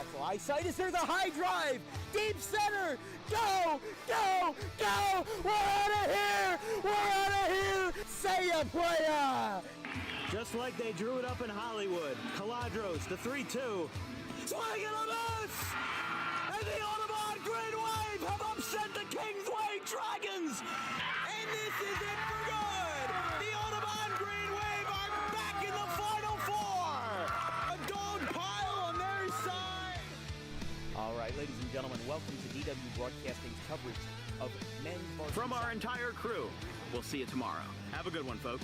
fly side. Is there the high drive? Deep center. Go, go, go. We're out of here. We're out of here. Say ya, playa. Just like they drew it up in Hollywood. Caladros, the 3-2. Swing and a miss! And the Audubon Green Wave have upset the Kingsway Dragons! And this is it for good! The Audubon Green Wave are back in the Final Four! A dog pile on their side! All right, ladies and gentlemen, welcome to DW Broadcasting's coverage of men's varsity. From our entire crew, we'll see you tomorrow. Have a good one, folks.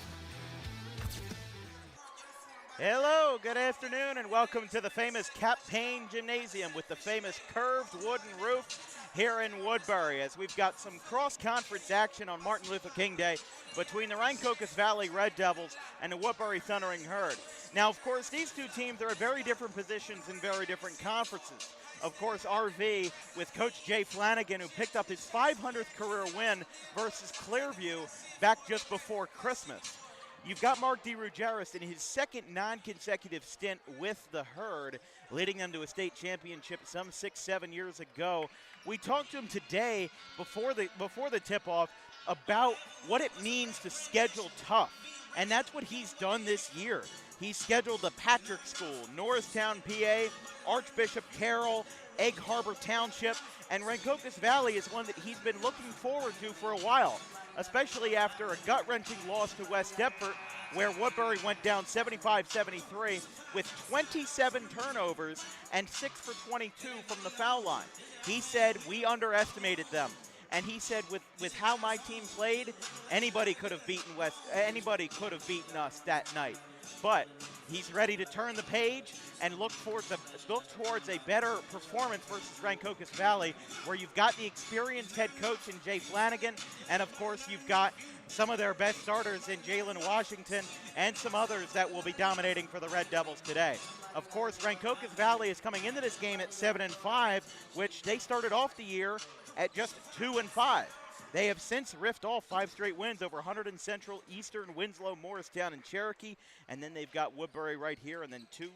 Hello, good afternoon, and welcome to the famous Cap Payne Gymnasium with the famous curved wooden roof here in Woodbury, as we've got some cross-conference action on Martin Luther King Day between the Rancocas Valley Red Devils and the Woodbury Thundering Herd. Now, of course, these two teams are at very different positions in very different conferences. Of course, RV with Coach Jay Flanagan, who picked up his 500th career win versus Clearview back just before Christmas. You've got Mark DeRuggiero in his second non-consecutive stint with the Herd, leading them to a state championship some 6-7 years ago. We talked to him today before the tip-off about what it means to schedule tough, and that's what he's done this year. He's scheduled the Patrick School, Norristown, PA, Archbishop Carroll, Egg Harbor Township, and Rancocas Valley is one that he's been looking forward to for a while, especially after a gut-wrenching loss to West Deptford, where Woodbury went down 75-73 with 27 turnovers and 6 for 22 from the foul line. He said, we underestimated them. And he said, with how my team played, anybody could have beaten us that night. But he's ready to turn the page and look towards a better performance versus Rancocas Valley, where you've got the experienced head coach in Jay Flanagan, and of course you've got some of their best starters in Jalen Washington and some others that will be dominating for the Red Devils today. Of course, Rancocas Valley is coming into this game at 7-5, which they started off the year at just 2-5. They have since riffed off 5 straight wins over Hunterdon Central, Eastern, Winslow, Morristown, and Cherokee. And then they've got Woodbury right here, and then two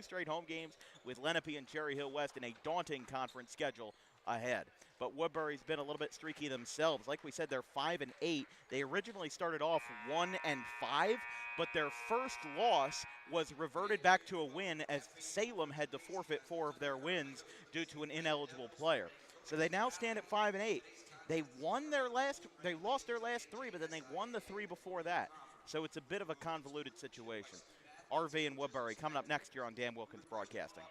straight home games with Lenape and Cherry Hill West, and a daunting conference schedule ahead. But Woodbury's been a little bit streaky themselves. Like we said, they're 5-8. They originally started off 1-5, but their first loss was reverted back to a win as Salem had to forfeit 4 of their wins due to an ineligible player. So they now stand at 5-8. They lost their last 3, but then they won the 3 before that. So it's a bit of a convoluted situation. RV and Woodbury coming up next year on Dan Wilkins Broadcasting.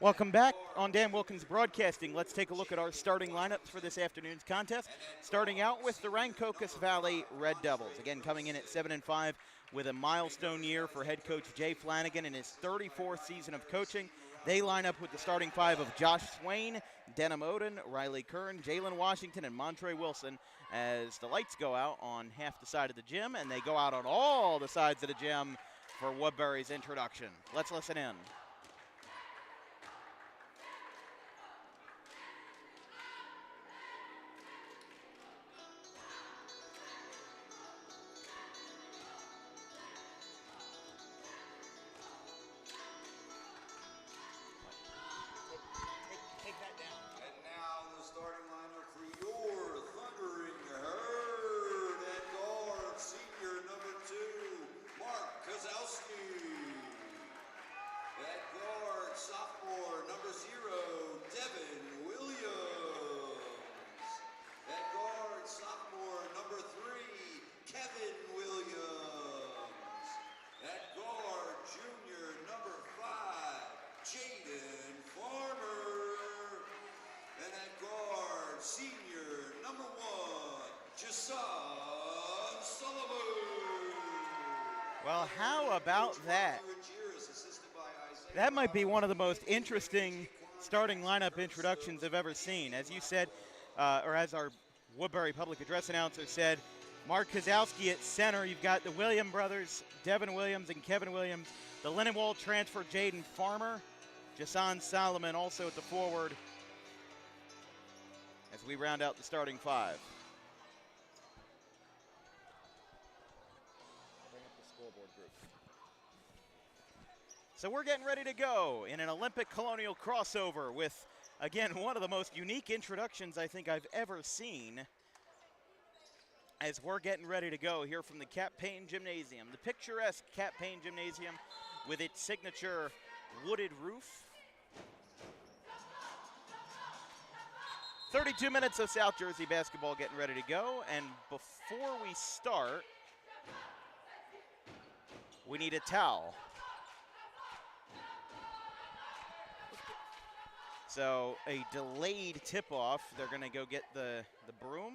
Welcome back on Dan Wilkins Broadcasting. Let's take a look at our starting lineups for this afternoon's contest. Starting out with the Rancocas Valley Red Devils. Again, coming in at 7-5 with a milestone year for head coach Jay Flanagan in his 34th season of coaching. They line up with the starting five of Josh Swain, Denham Oden, Riley Kern, Jalen Washington, and Montre Wilson as the lights go out on half the side of the gym, and they go out on all the sides of the gym for Woodbury's introduction. Let's listen in. Well, how about that? That might be one of the most interesting starting lineup introductions I've ever seen. As you said, or as our Woodbury public address announcer said, Mark Kozowski at center. You've got the Williams brothers, Devin Williams and Kevin Williams. The Lindenwold transfer, Jaden Farmer. Jason Solomon also at the forward as we round out the starting five. So we're getting ready to go in an Olympic Colonial crossover with, again, one of the most unique introductions I think I've ever seen as we're getting ready to go here from the Cap Payne Gymnasium. The picturesque Cap Payne Gymnasium with its signature wooded roof. 32 minutes of South Jersey basketball getting ready to go, and before we start, we need a towel. So a delayed tip-off. They're going to go get the broom.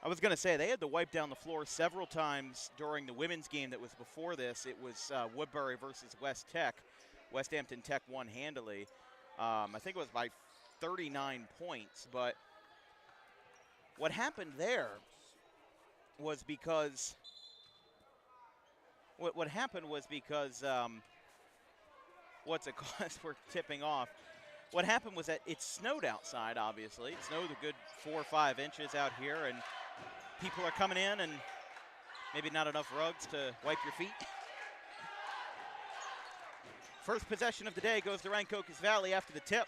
I was going to say, they had to wipe down the floor several times during the women's game that was before this. It was Woodbury versus West Tech. West Hampton Tech won handily. I think it was by 39 points. But what happened there was because what happened was because what's it called? We're tipping off. What happened was that it snowed outside, obviously. It snowed a good 4 or 5 inches out here, and people are coming in, and maybe not enough rugs to wipe your feet. First possession of the day goes to Rancocas Valley after the tip.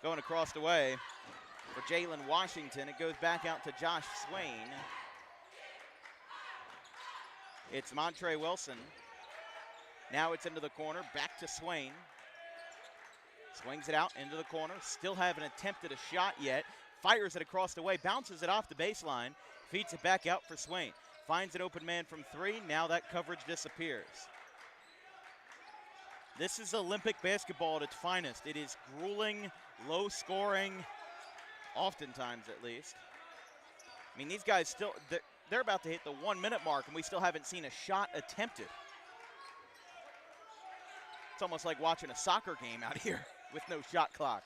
Going across the way for Jalen Washington. It goes back out to Josh Swain. It's Montre Wilson. Now it's into the corner, back to Swain. Swings it out into the corner, still haven't attempted a shot yet. Fires it across the way, bounces it off the baseline, feeds it back out for Swain. Finds an open man from three, now that coverage disappears. This is Olympic basketball at its finest. It is grueling, low scoring, oftentimes at least. I mean, these guys still, they're about to hit the 1 minute mark and we still haven't seen a shot attempted. It's almost like watching a soccer game out here with no shot clock.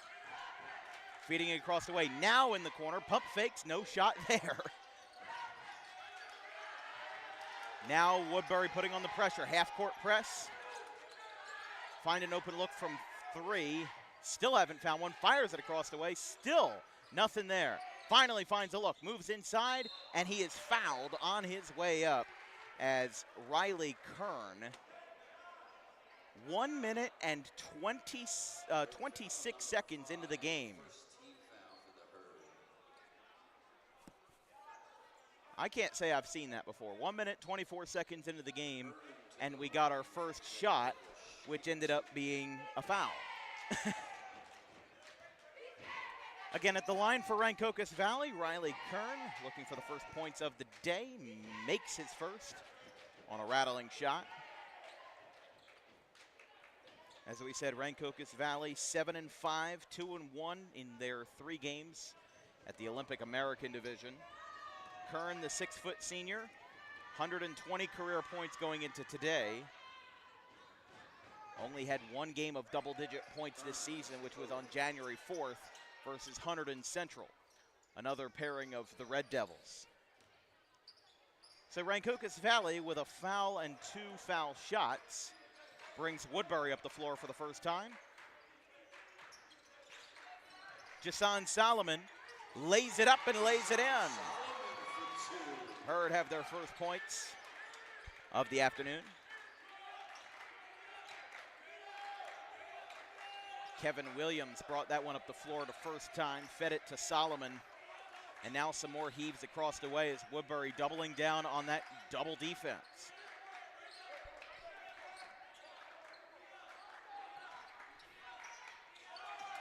Feeding it across the way, now in the corner, pump fakes, no shot there. Now Woodbury putting on the pressure, half court press. Find an open look from three, still haven't found one, fires it across the way, still nothing there. Finally finds a look, moves inside, and he is fouled on his way up as Riley Kern, 1 minute and 26 seconds into the game. I can't say I've seen that before. 1 minute, 24 seconds into the game, and we got our first shot, which ended up being a foul. Again, at the line for Rancocas Valley, Riley Kern, looking for the first points of the day, makes his first on a rattling shot. As we said, Rancocas Valley 7-5, 2-1 in their 3 games at the Olympic American Division. Kern, the 6-foot senior, 120 career points going into today. Only had 1 game of double-digit points this season, which was on January 4th versus Hunterdon Central, another pairing of the Red Devils. So Rancocas Valley, with a foul and 2 foul shots, brings Woodbury up the floor for the first time. Jason Solomon lays it up and lays it in. Herd have their first points of the afternoon. Kevin Williams brought that one up the floor the first time, fed it to Solomon, and now some more heaves across the way as Woodbury doubling down on that double defense.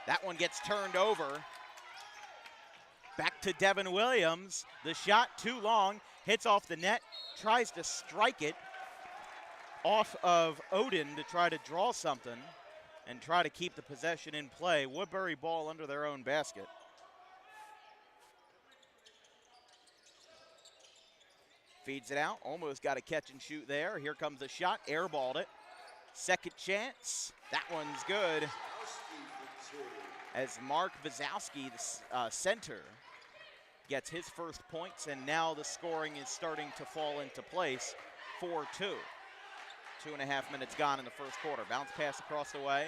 That one gets turned over. Back to Devin Williams. The shot too long, hits off the net, tries to strike it off of Odin to try to draw something and try to keep the possession in play. Woodbury ball under their own basket. Feeds it out, almost got a catch and shoot there. Here comes the shot, airballed it. Second chance, that one's good. As Mark Wazowski, the center, gets his first points, and now the scoring is starting to fall into place. 4-2. 2.5 minutes gone in the first quarter. Bounce pass across the way.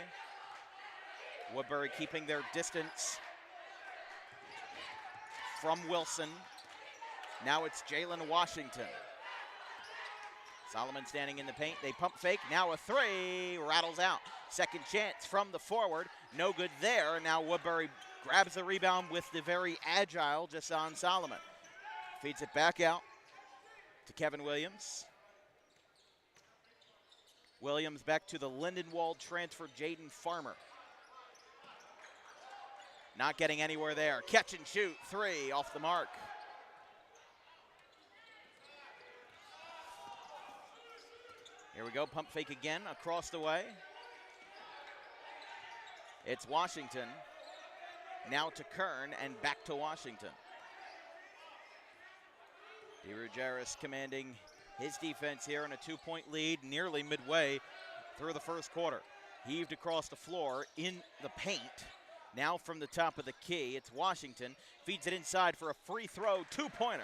Woodbury keeping their distance from Wilson. Now it's Jalen Washington. Solomon standing in the paint. They pump fake. Now a 3. Rattles out. Second chance from the forward. No good there. Now Woodbury grabs the rebound with the very agile Jason Solomon. Feeds it back out to Kevin Williams. Williams back to the Lindenwold transfer, Jaden Farmer. Not getting anywhere there. Catch and shoot. 3 off the mark. Here we go, pump fake again, across the way. It's Washington, now to Kern, and back to Washington. DeRugeris commanding his defense here in a 2-point lead, nearly midway through the first quarter. Heaved across the floor in the paint. Now from the top of the key, it's Washington. Feeds it inside for a free throw, 2-pointer.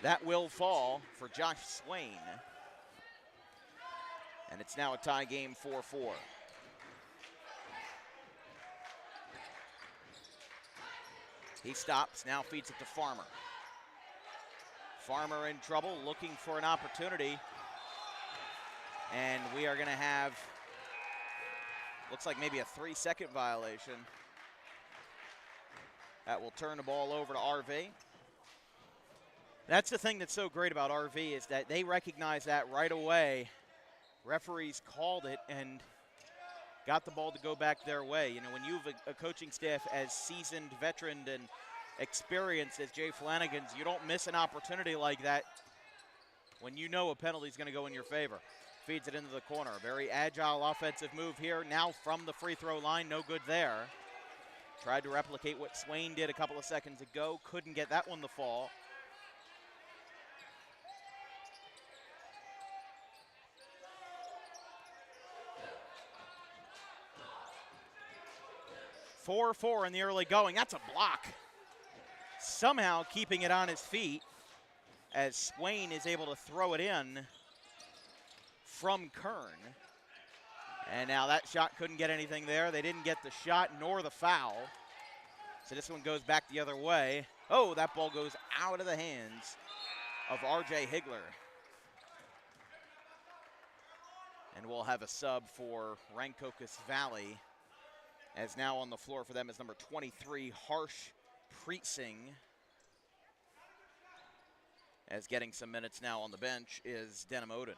That will fall for Josh Swain. And it's now a tie game, 4-4. He stops, now feeds it to Farmer. Farmer in trouble, looking for an opportunity. And we are gonna have, looks like maybe a 3-second violation. That will turn the ball over to RV. That's the thing that's so great about RV, is that they recognize that right away. Referees called it and got the ball to go back their way. You know, when you have a coaching staff as seasoned, veteran, and experienced as Jay Flanagan's, you don't miss an opportunity like that when you know a penalty is going to go in your favor. Feeds it into the corner. Very agile offensive move here. Now from the free throw line, no good there. Tried to replicate what Swain did a couple of seconds ago. Couldn't get that one to fall. .4 in the early going. That's a block. Somehow keeping it on his feet as Swain is able to throw it in from Kern. And now that shot couldn't get anything there. They didn't get the shot nor the foul. So this one goes back the other way. Oh, that ball goes out of the hands of RJ Higler. And we'll have a sub for Rancocas Valley, as now on the floor for them is number 23, Harsh Preetsing. As getting some minutes now on the bench is Denham Odin.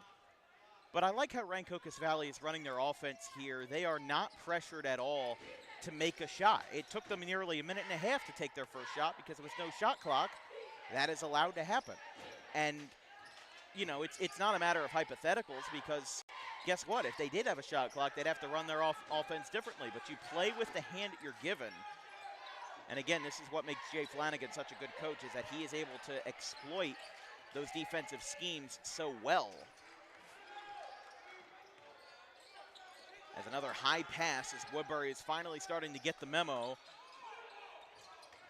But I like how Rancocas Valley is running their offense here. They are not pressured at all to make a shot. It took them nearly a minute and a half to take their first shot because there was no shot clock. That is allowed to happen. And you know, it's not a matter of hypotheticals, because guess what? If they did have a shot clock, they'd have to run their offense differently. But you play with the hand that you're given. And again, this is what makes Jay Flanagan such a good coach, is that he is able to exploit those defensive schemes so well. As another high pass, as Woodbury is finally starting to get the memo.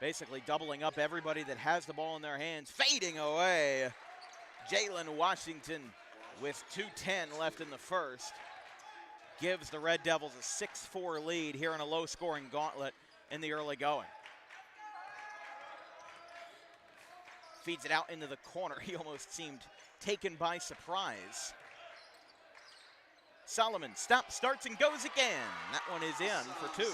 Basically doubling up everybody that has the ball in their hands, fading away. Jalen Washington with 2:10 left in the first gives the Red Devils a 6-4 lead here in a low-scoring gauntlet in the early going. Feeds it out into the corner. He almost seemed taken by surprise. Solomon stops, starts, and goes again. That one is in for 2.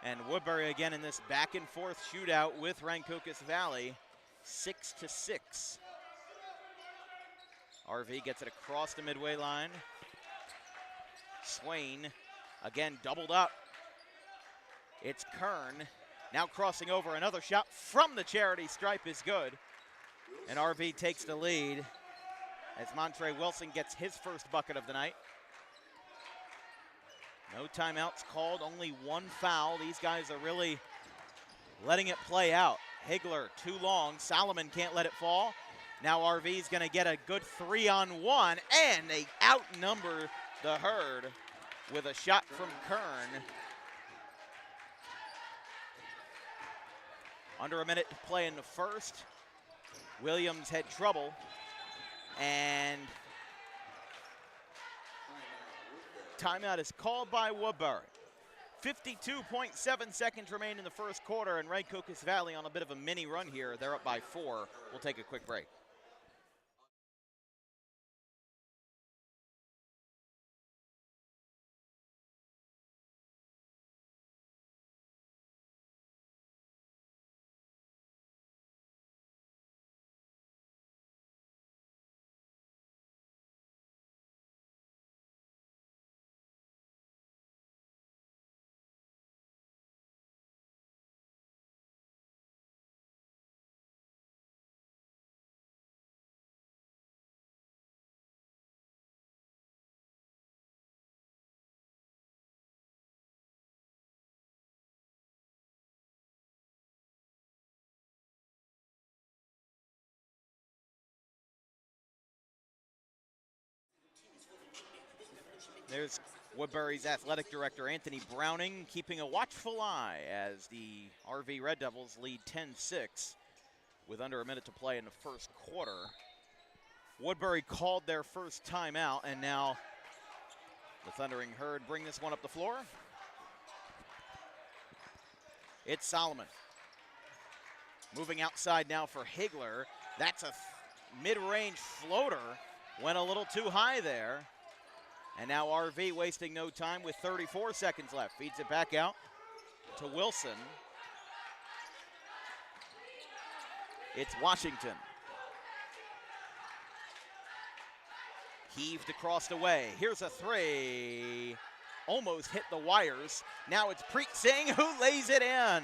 And Woodbury again in this back-and-forth shootout with Rancocas Valley, 6-6. RV gets it across the midway line. Swain again doubled up. It's Kern now crossing over. Another shot from the charity stripe is good. And RV takes the lead as Montre Wilson gets his first bucket of the night. No timeouts called, only 1 foul. These guys are really letting it play out. Higler too long. Solomon can't let it fall. Now RV's going to get a good 3-on-1, and they outnumber the Herd with a shot from Kern. Under a minute to play in the first. Williams had trouble, and timeout is called by Woodbury. 52.7 seconds remain in the first quarter, and Rancocas Valley on a bit of a mini run here. They're up by 4. We'll take a quick break. There's Woodbury's athletic director, Anthony Browning, keeping a watchful eye as the RV Red Devils lead 10-6 with under a minute to play in the first quarter. Woodbury called their first timeout, and now the Thundering Herd bring this one up the floor. It's Solomon. Moving outside now for Higler. That's a mid-range floater. Went a little too high there. And now RV wasting no time with 34 seconds left. Feeds it back out to Wilson. It's Washington. Heaved across the way. Here's a 3. Almost hit the wires. Now it's Preet Singh who lays it in.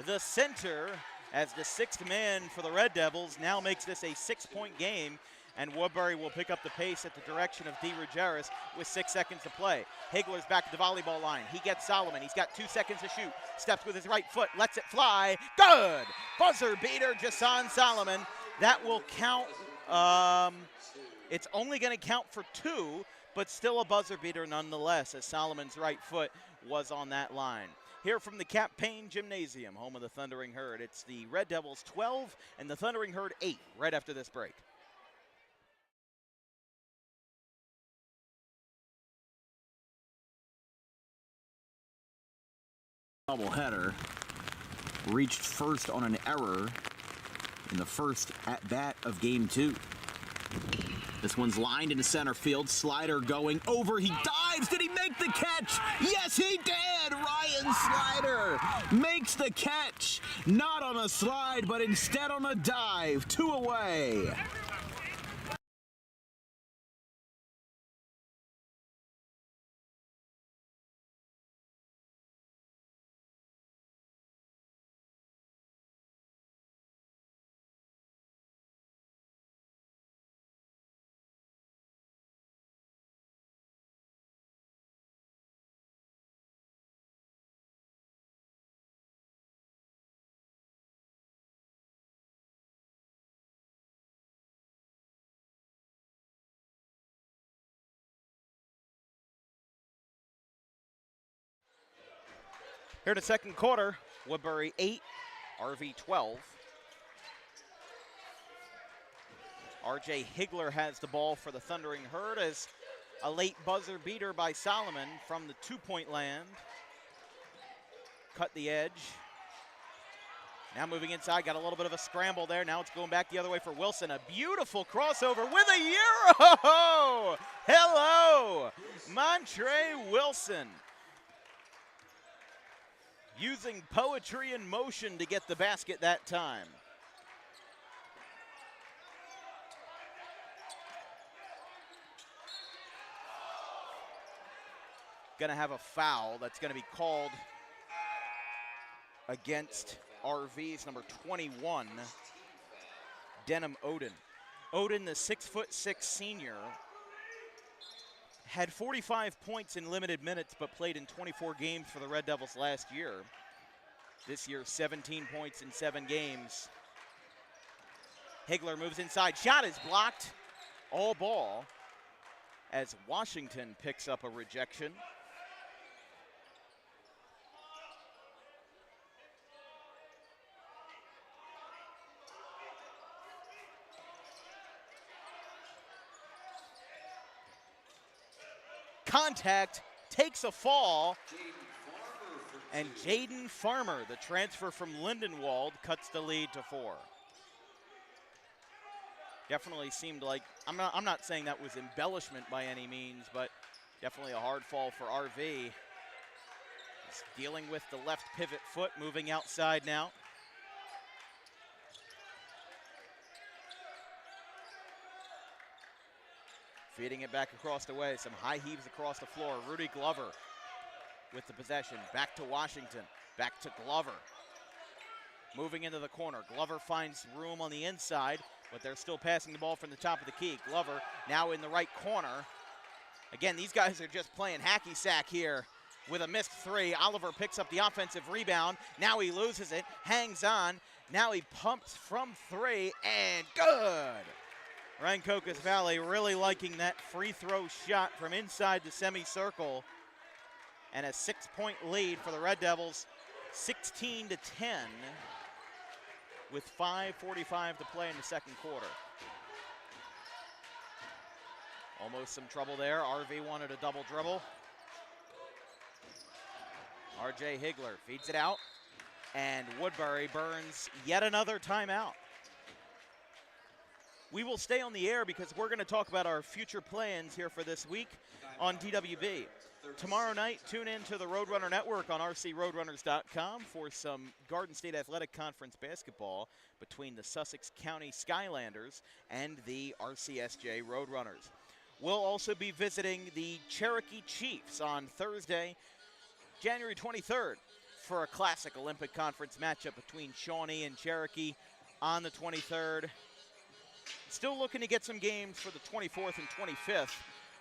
The center, as the 6th man for the Red Devils, now makes this a 6-point game. And Woodbury will pick up the pace at the direction of D. Rugeris with 6 seconds to play. Higler's back to the volleyball line. He gets Solomon. He's got 2 seconds to shoot. Steps with his right foot. Lets it fly. Good! Buzzer beater, Jason Solomon. That will count. It's only going to count for 2, but still a buzzer beater nonetheless, as Solomon's right foot was on that line. Here from the Cap Payne Gymnasium, home of the Thundering Herd, it's the Red Devils 12 and the Thundering Herd 8 right after this break. Doubleheader reached first on an error in the first at-bat of game 2. This one's lined into center field. Slider going over. He dives. Did he make the catch? Yes, he did. Ryan Slider makes the catch. Not on a slide, but instead on a dive. 2 away. Here in the second quarter, Woodbury 8, RV 12. R.J. Higler has the ball for the Thundering Herd as a late buzzer beater by Solomon from the two-point land. Cut the edge. Now moving inside, got a little bit of a scramble there. Now it's going back the other way for Wilson. A beautiful crossover with a Euro! Hello! Montre Wilson. Using poetry in motion to get the basket that time. Going to have a foul that's going to be called against RV's number 21, Denham Oden. Oden, the 6'6" senior, had 45 points in limited minutes but played in 24 games for the Red Devils last year. This year, 17 points in 7 games. Higler moves inside. Shot is blocked. All ball as Washington picks up a rejection. Contact, takes a fall, and Jaden Farmer, the transfer from Lindenwold, cuts the lead to 4. Definitely seemed like, I'm not saying that was embellishment by any means, but definitely a hard fall for RV. He's dealing with the left pivot foot, moving outside now. Feeding it back across the way. Some high heaves across the floor. Rudy Glover with the possession. Back to Washington. Back to Glover. Moving into the corner. Glover finds room on the inside, but they're still passing the ball from the top of the key. Glover now in the right corner. Again, these guys are just playing hacky sack here with a missed 3. Oliver picks up the offensive rebound. Now he loses it. Hangs on. Now he pumps from 3 and good. Rancocas Valley really liking that free throw shot from inside the semicircle. And a 6-point lead for the Red Devils, 16-10, with 5:45 to play in the second quarter. Almost some trouble there. RV wanted a double dribble. R.J. Higler feeds it out, and Woodbury burns yet another timeout. We will stay on the air because we're going to talk about our future plans here for this week on DWB. Tomorrow night, tune in to the Roadrunner Network on rcroadrunners.com for some Garden State Athletic Conference basketball between the Sussex County Skylanders and the RCSJ Roadrunners. We'll also be visiting the Cherokee Chiefs on Thursday, January 23rd, for a classic Olympic Conference matchup between Shawnee and Cherokee on the 23rd. Still looking to get some games for the 24th and 25th.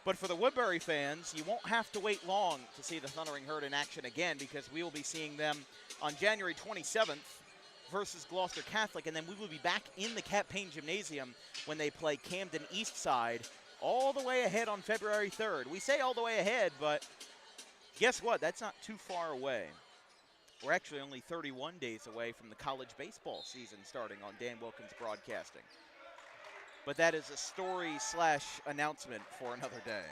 But for the Woodbury fans, you won't have to wait long to see the Thundering Herd in action again, because we will be seeing them on January 27th versus Gloucester Catholic, and then we will be back in the Cat Payne Gymnasium when they play Camden Eastside all the way ahead on February 3rd. We say all the way ahead, but guess what? That's not too far away. We're actually only 31 days away from the college baseball season starting on Dan Wilkins Broadcasting. But that is a story/announcement for another day.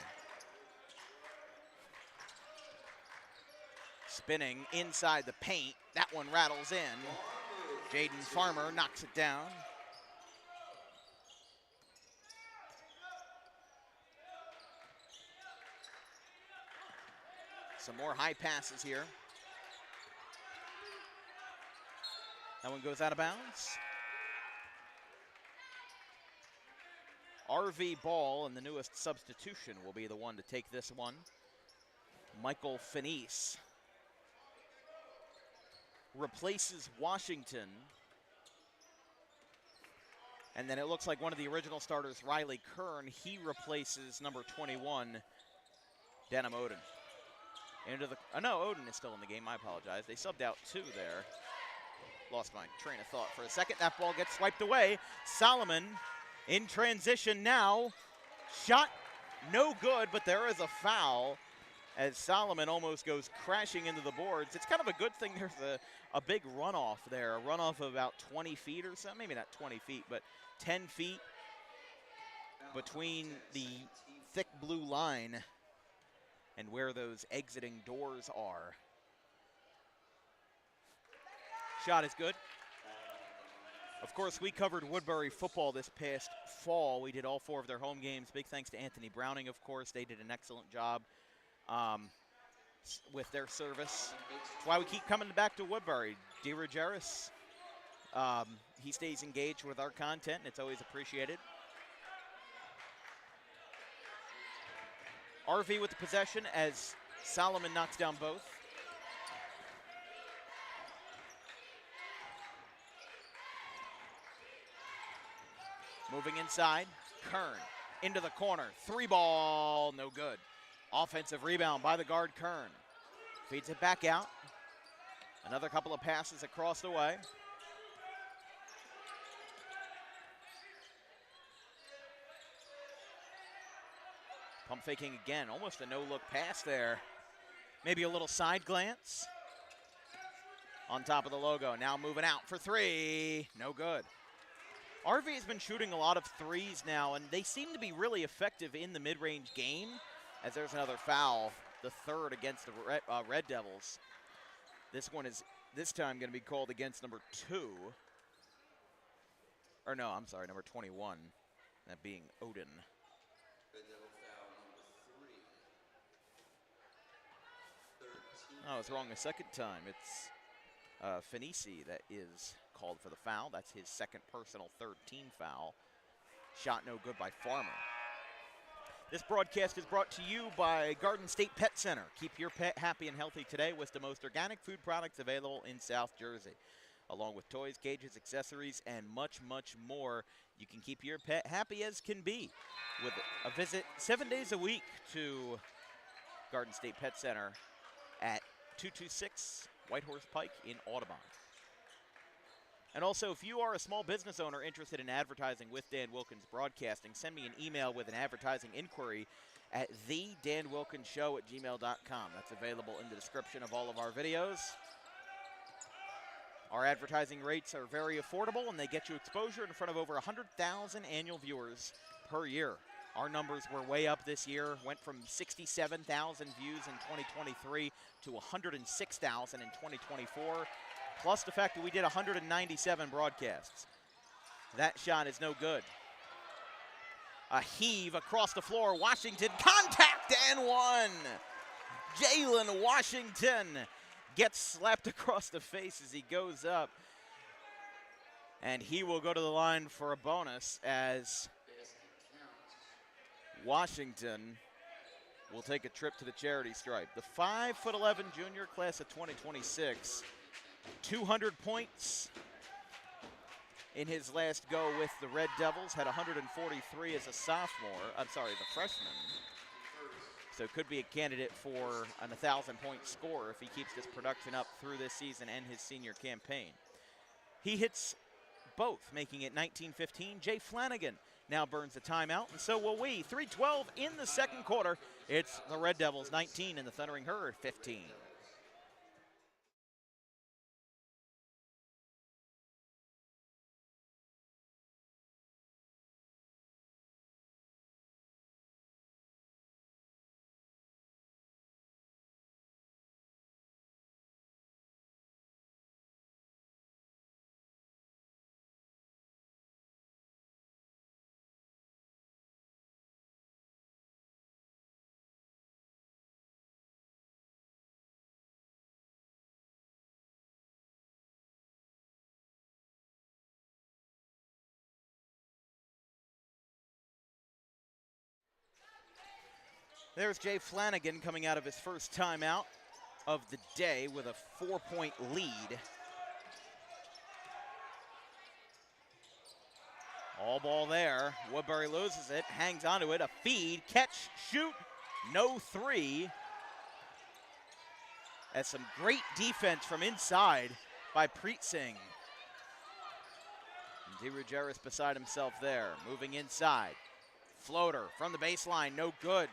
Spinning inside the paint. That one rattles in. Jaden Farmer knocks it down. Some more high passes here. That one goes out of bounds. RV Ball, and the newest substitution, will be the one to take this one. Michael Finese replaces Washington. And then it looks like one of the original starters, Riley Kern, he replaces number 21, Denham Oden. No, Oden is still in the game. I apologize. They subbed out 2 there. Lost my train of thought for a second. That ball gets swiped away. Solomon in transition now. Shot no good, but there is a foul. as Solomon almost goes crashing into the boards. It's kind of a good thing there's a big runoff there, a runoff of about 20 feet or so, maybe not 20 feet, but 10 feet between the thick blue line and where those exiting doors are. Shot is good. Of course, we covered Woodbury football this past fall. We did all 4 of their home games. Big thanks to Anthony Browning, of course. They did an excellent job with their service. That's why we keep coming back to Woodbury. D. Rogeris, he stays engaged with our content, and it's always appreciated. RV with the possession as Solomon knocks down both. Moving inside, Kern into the corner. 3-ball, no good. Offensive rebound by the guard, Kern. Feeds it back out. Another couple of passes across the way. Pump faking again, almost a no-look pass there. Maybe a little side glance. On top of the logo, now moving out for 3, no good. RV has been shooting a lot of threes now, and they seem to be really effective in the mid-range game, as there's another foul, the 3rd against the Red Devils. This one is this time going to be called against number 2. Or no, I'm sorry, number 21, that being Odin. Oh, I was wrong a second time. It's Fenici that is called for the foul. That's his second personal, 3rd team foul. Shot no good by Farmer. This broadcast is brought to you by Garden State Pet Center. Keep your pet happy and healthy today with the most organic food products available in South Jersey. Along with toys, cages, accessories, and much, much more. You can keep your pet happy as can be with a visit 7 days a week to Garden State Pet Center at 226 Whitehorse Pike in Audubon. And also, if you are a small business owner interested in advertising with Dan Wilkins Broadcasting, send me an email with an advertising inquiry at thedanwilkinsshow@gmail.com. That's available in the description of all of our videos. Our advertising rates are very affordable, and they get you exposure in front of over 100,000 annual viewers per year. Our numbers were way up this year, went from 67,000 views in 2023 to 106,000 in 2024. Plus the fact that we did 197 broadcasts. That shot is no good. A heave across the floor. Washington, contact and 1. Jalen Washington gets slapped across the face as he goes up. And he will go to the line for a bonus as Washington will take a trip to the charity stripe. The 5'11" junior class of 2026. 200 points in his last go with the Red Devils, had 143 as a sophomore, the freshman. So could be a candidate for an 1,000-point score if he keeps this production up through this season and his senior campaign. He hits both, making it 19-15. Jay Flanagan now burns the timeout, and so will we. 3:12 in the second quarter. It's the Red Devils 19 and the Thundering Herd 15. There's Jay Flanagan coming out of his first timeout of the day with a 4-point lead. All ball there. Woodbury loses it, hangs onto it. A feed, catch, shoot, no 3. That's some great defense from inside by Preet Singh. D. Rogeris beside himself there, moving inside. Floater from the baseline, no good.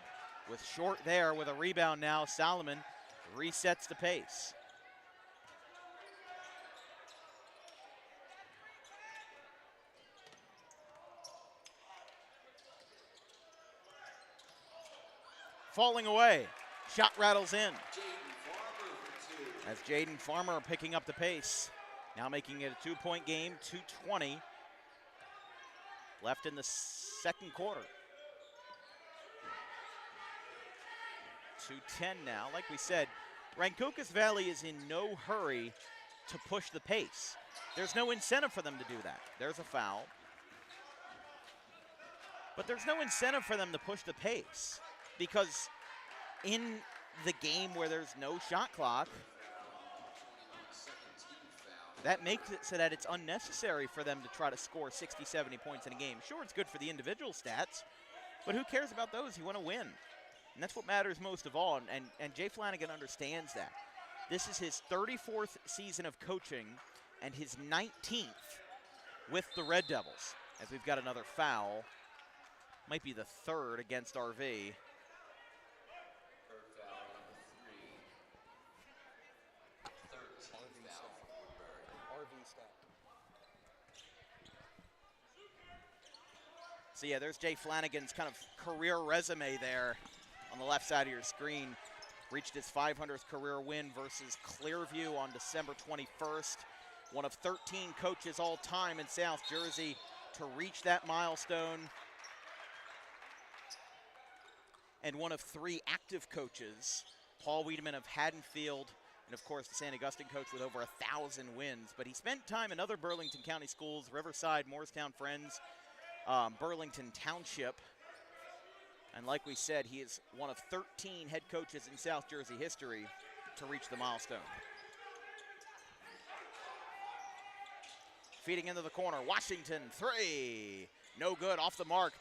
with Short there with a rebound now. Solomon resets the pace. Falling away. Shot rattles in. As Jaden Farmer picking up the pace. Now making it a 2-point game, 2:20 left in the second quarter. 2:10 now. Like we said, Rancocas Valley is in no hurry to push the pace. There's no incentive for them to do that. There's a foul. But there's no incentive for them to push the pace, because in the game where there's no shot clock, that makes it so that it's unnecessary for them to try to score 60, 70 points in a game. Sure, it's good for the individual stats, but who cares about those? You want to win. And that's what matters most of all, and Jay Flanagan understands that. This is his 34th season of coaching and his 19th with the Red Devils. As we've got another foul. Might be the third against RV. So yeah, there's Jay Flanagan's kind of career resume there on the left side of your screen. Reached his 500th career win versus Clearview on December 21st. One of 13 coaches all time in South Jersey to reach that milestone. And one of 3 active coaches, Paul Wiedemann of Haddonfield, and of course the St. Augustine coach with over 1,000 wins. But he spent time in other Burlington County schools, Riverside, Morristown Friends, Burlington Township. And like we said, he is one of 13 head coaches in South Jersey history to reach the milestone. Feeding into the corner, Washington, 3. No good, off the mark.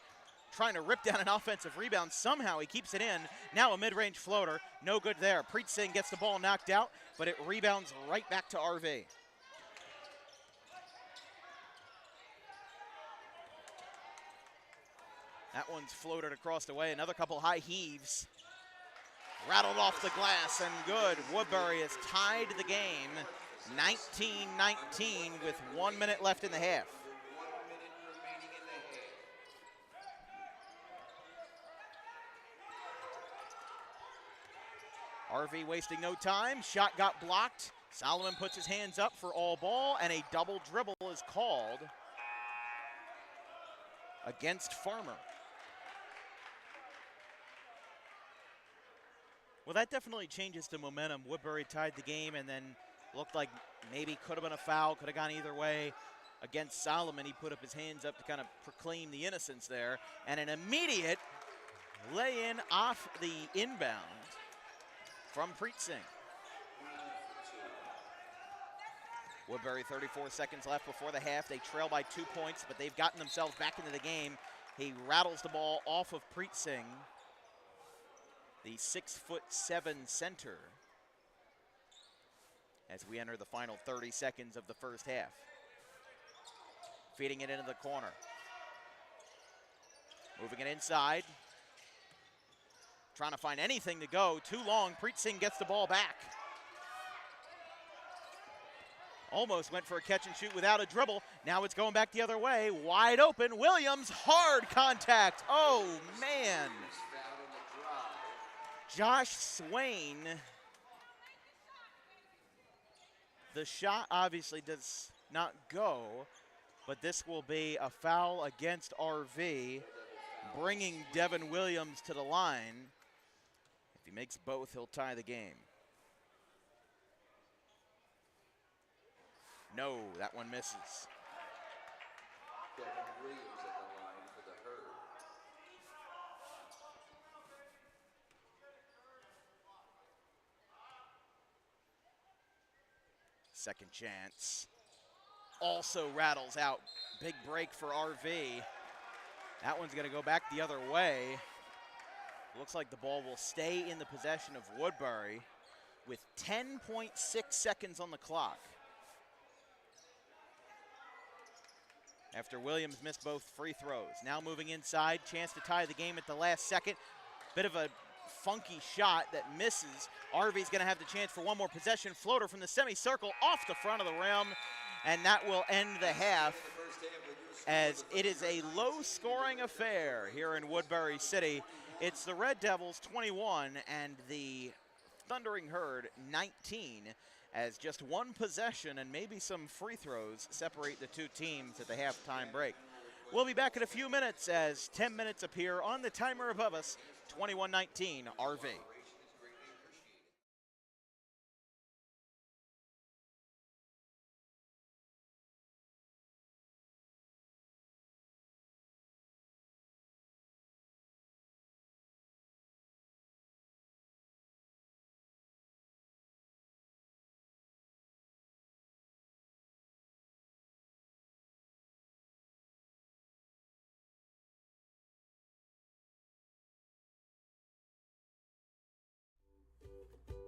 Trying to rip down an offensive rebound. Somehow he keeps it in. Now a mid-range floater. No good there. Preet Singh gets the ball knocked out, but it rebounds right back to RV. That one's floated across the way. Another couple high heaves. Rattled off the glass and good. Woodbury has tied the game 19-19 with 1 minute left in the half. RV wasting no time. Shot got blocked. Solomon puts his hands up for all ball, and a double dribble is called against Farmer. Well, that definitely changes the momentum. Woodbury tied the game and then looked like maybe could have been a foul, could have gone either way. Against Solomon, he put up his hands up to kind of proclaim the innocence there. And an immediate lay-in off the inbound from Preet Singh. Woodbury, 34 seconds left before the half. They trail by 2 points, but they've gotten themselves back into the game. He rattles the ball off of Preet Singh, the 6'7" center, as we enter the final 30 seconds of the first half. Feeding it into the corner. Moving it inside. Trying to find anything to go. Too long. Preet Singh gets the ball back. Almost went for a catch and shoot without a dribble. Now it's going back the other way. Wide open. Williams, hard contact. Oh, man. Josh Swain. The shot obviously does not go, but this will be a foul against RV, bringing Devin Williams to the line. If he makes both, he'll tie the game. No, that one misses. Devin Williams at the line for the Herd. Second chance. Also rattles out. Big break for RV. That one's going to go back the other way. Looks like the ball will stay in the possession of Woodbury with 10.6 seconds on the clock. After Williams missed both free throws. Now moving inside, chance to tie the game at the last second. Bit of a funky shot that misses. RV's going to have the chance for one more possession. Floater from the semicircle off the front of the rim, and that will end the half, as it is a low-scoring affair here in Woodbury City. It's the Red Devils 21 and the Thundering Herd 19, as just one possession and maybe some free throws separate the two teams at the halftime break. We'll be back in a few minutes as 10 minutes appear on the timer above us. 21-19 RV.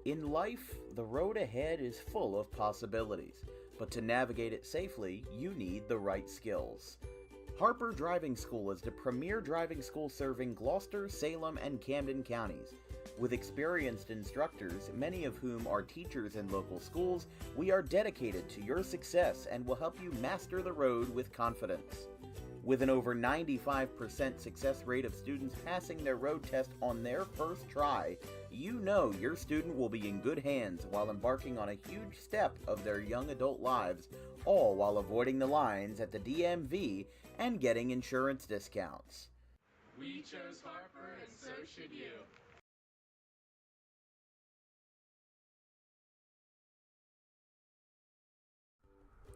In life, the road ahead is full of possibilities, but to navigate it safely, you need the right skills. Harper Driving School is the premier driving school serving Gloucester, Salem, and Camden counties. With experienced instructors, many of whom are teachers in local schools, we are dedicated to your success and will help you master the road with confidence. With an over 95% success rate of students passing their road test on their first try, you know your student will be in good hands while embarking on a huge step of their young adult lives, all while avoiding the lines at the DMV and getting insurance discounts. We chose Harper, and so should you.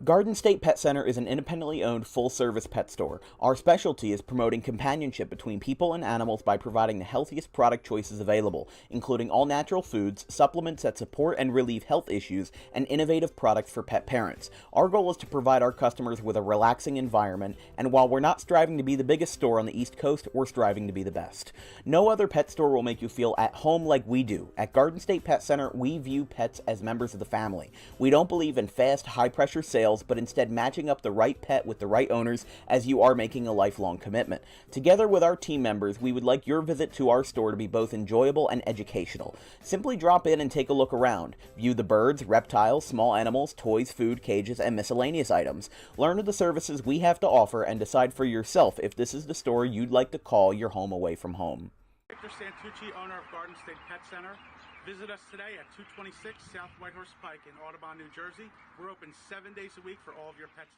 Garden State Pet Center is an independently owned full-service pet store. Our specialty is promoting companionship between people and animals by providing the healthiest product choices available, including all-natural foods, supplements that support and relieve health issues, and innovative products for pet parents. Our goal is to provide our customers with a relaxing environment, and while we're not striving to be the biggest store on the East Coast, we're striving to be the best. No other pet store will make you feel at home like we do. At Garden State Pet Center, we view pets as members of the family. We don't believe in fast, high-pressure sales, but instead matching up the right pet with the right owners, as you are making a lifelong commitment. Together with our team members, we would like your visit to our store to be both enjoyable and educational. Simply drop in and take a look around. View the birds, reptiles, small animals, toys, food, cages, and miscellaneous items. Learn of the services we have to offer and decide for yourself if this is the store you'd like to call your home away from home. Victor Santucci, owner of Garden State Pet Center. Visit us today at 226 South Whitehorse Pike in Audubon, New Jersey. We're open 7 days a week for all of your pets'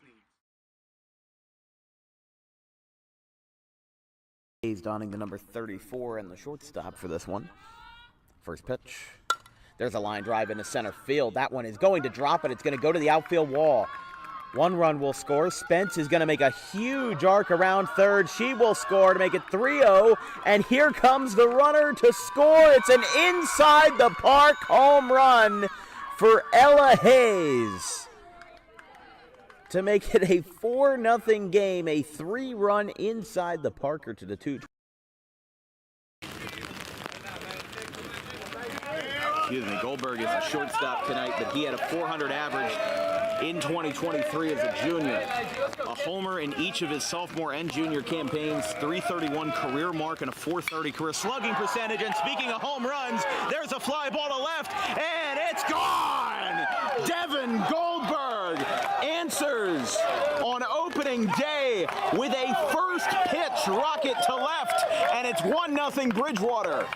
needs. Donning the number 34 and the shortstop for this one. First pitch. There's a line drive into center field. That one is going to drop, and it's going to go to the outfield wall. One run will score. Spence is going to make a huge arc around third. She will score to make it 3-0. And here comes the runner to score. It's an inside the park home run for Ella Hayes to make it a 4-0 game. A 3-run inside the Parker to the 2. Excuse me, Goldberg is a shortstop tonight, but he had a 400 average in 2023 as a junior. A homer in each of his sophomore and junior campaigns, 331 career mark and a 430 career slugging percentage. And speaking of home runs, there's a fly ball to left, and it's gone! Devin Goldberg answers on opening day with a first pitch rocket to left, and it's 1-0 Bridgewater.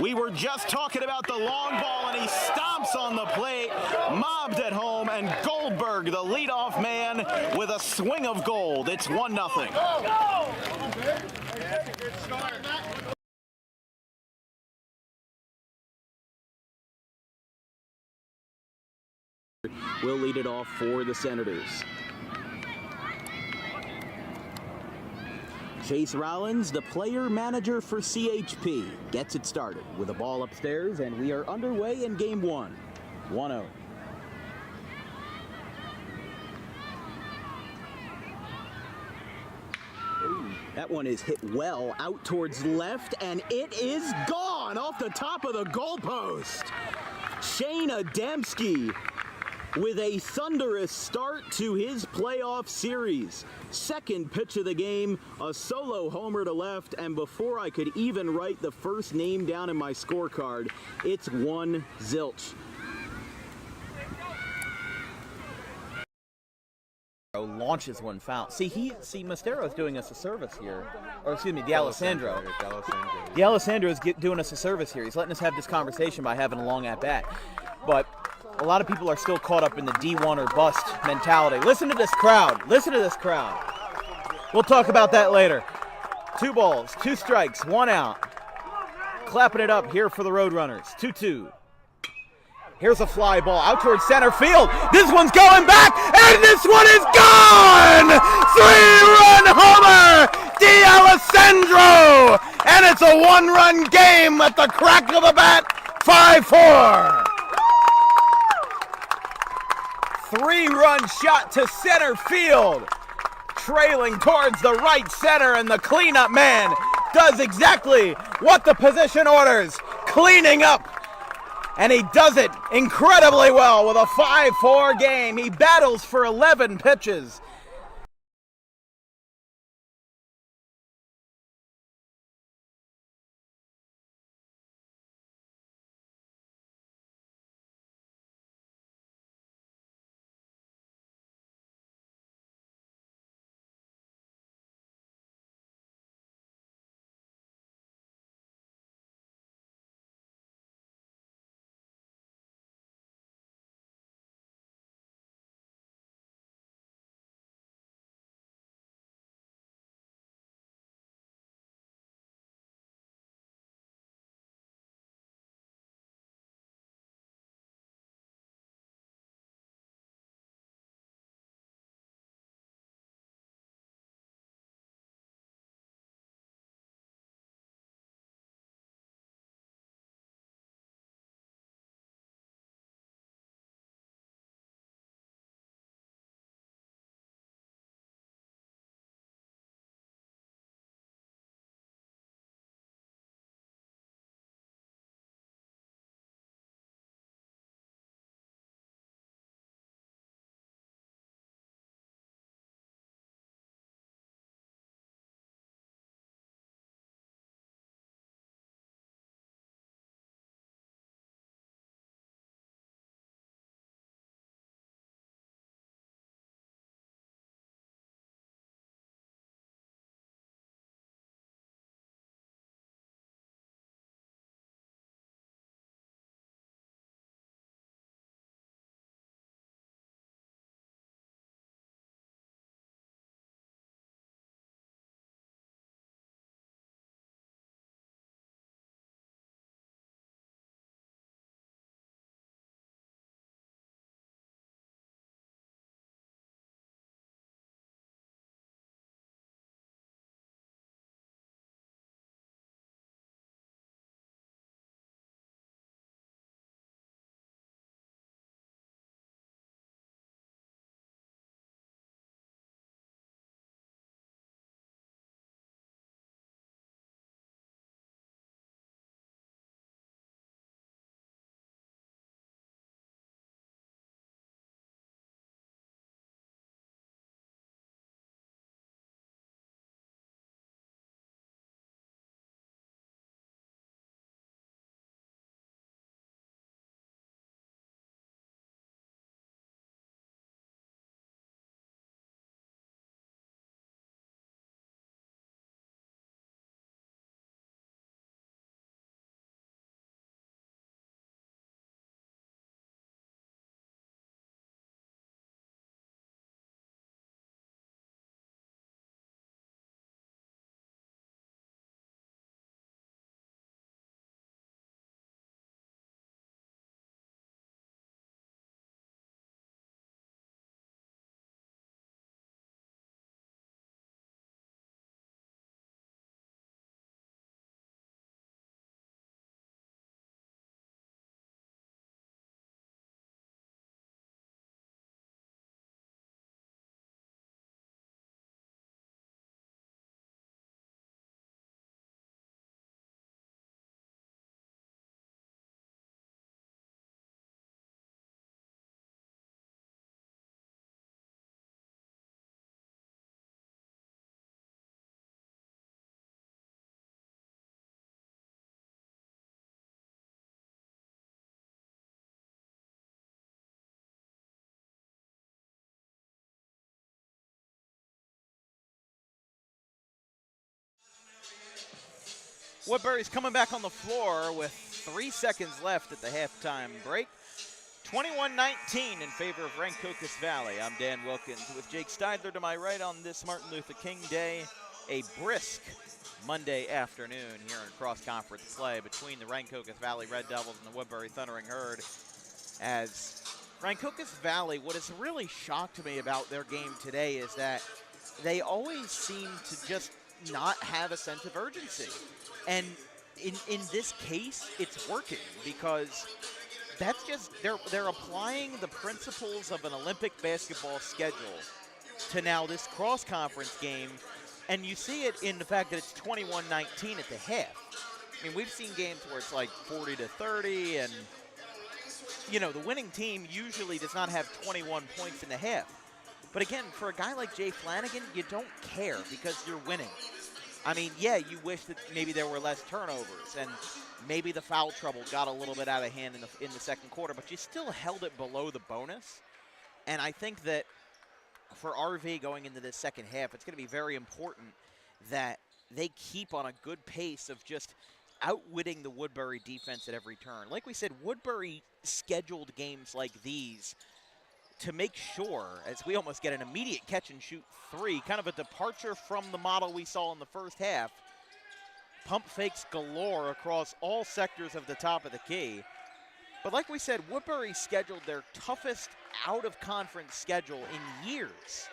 We were just talking about the long ball, and he stomps on the plate, mobbed at home, and Goldberg, the leadoff man, with a swing of gold. It's 1-0. Will lead it off for the Senators. Chase Rollins, the player manager for CHP, gets it started with a ball upstairs, and we are underway in game 1. 1-0. That one is hit well out towards left, and it is gone off the top of the goalpost. Shane Adamski with a thunderous start to his playoff series. Second pitch of the game, a solo homer to left, and before I could even write the first name down in my scorecard, it's 1-0. Launches one foul. See, Mostero's doing us a service here. Or excuse me, D'Alessandro. D'Alessandro is doing us a service here. He's letting us have this conversation by having a long at-bat. But a lot of people are still caught up in the D1 or bust mentality. Listen to this crowd. Listen to this crowd. We'll talk about that later. 2 balls, 2 strikes, 1 out. Clapping it up here for the Roadrunners. 2-2. Here's a fly ball out towards center field. This one's going back, and this one is gone! 3-run homer! D'Alessandro! And it's a 1-run game at the crack of the bat. 5-4. 3-run shot to center field. Trailing towards the right center, and the cleanup man does exactly what the position orders. Cleaning up. And he does it incredibly well with a 5-4 game. He battles for 11 pitches. Woodbury's coming back on the floor with 3 seconds left at the halftime break. 21-19 in favor of Rancocas Valley. I'm Dan Wilkins with Jake Steidler to my right on this Martin Luther King Day. A brisk Monday afternoon here in cross-conference play between the Rancocas Valley Red Devils and the Woodbury Thundering Herd. As Rancocas Valley, what has really shocked me about their game today is that they always seem to just not have a sense of urgency. And in this case, it's working because that's just, they're applying the principles of an Olympic basketball schedule to now this cross-conference game. And you see it in the fact that it's 21-19 at the half. I mean, we've seen games where it's like 40-30, and, you know, the winning team usually does not have 21 points in the half. But again, for a guy like Jay Flanagan, you don't care because you're winning. I mean, yeah, you wish that maybe there were less turnovers, and maybe the foul trouble got a little bit out of hand in the second quarter, but you still held it below the bonus. And I think that for RV going into this second half, it's going to be very important that they keep on a good pace of just outwitting the Woodbury defense at every turn. Like we said, Woodbury scheduled games like these to make sure, as we almost get an immediate catch-and-shoot three, kind of a departure from the model we saw in the first half. Pump fakes galore across all sectors of the top of the key. But like we said, Woodbury scheduled their toughest out-of-conference schedule in years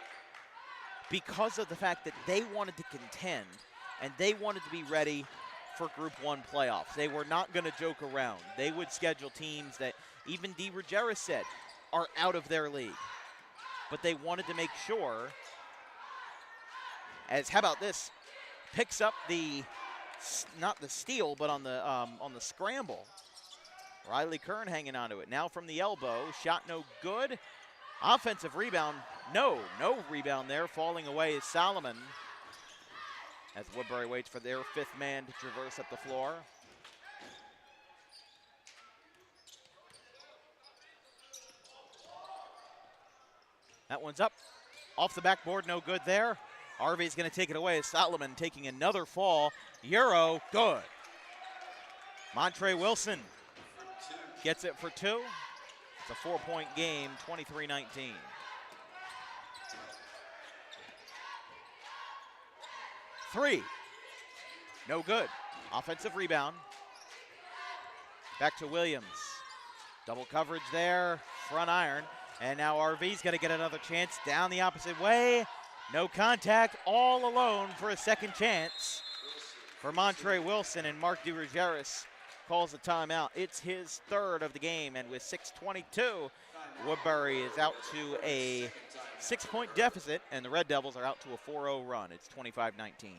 because of the fact that they wanted to contend and they wanted to be ready for Group 1 playoffs. They were not going to joke around. They would schedule teams that even DeRogeris said are out of their league. But they wanted to make sure, as how about this, picks up the, not the steal, but on the scramble. Riley Kern hanging onto it. Now from the elbow, shot no good. Offensive rebound, no rebound there. Falling away is Solomon as Woodbury waits for their fifth man to traverse up the floor. That one's up. Off the backboard, no good there. RV's going to take it away as Solomon taking another fall. Euro, good. Montre Wilson gets it for two. It's a 4-point game, 23-19. Three, no good. Offensive rebound. Back to Williams. Double coverage there, front iron. And now RV's going to get another chance down the opposite way. No contact, all alone for a second chance for Montre Wilson, and Mark DeRogeris calls a timeout. It's his third of the game, and with 6:22, Woodbury is out to a 6-point deficit, and the Red Devils are out to a 4-0 run. It's 25-19.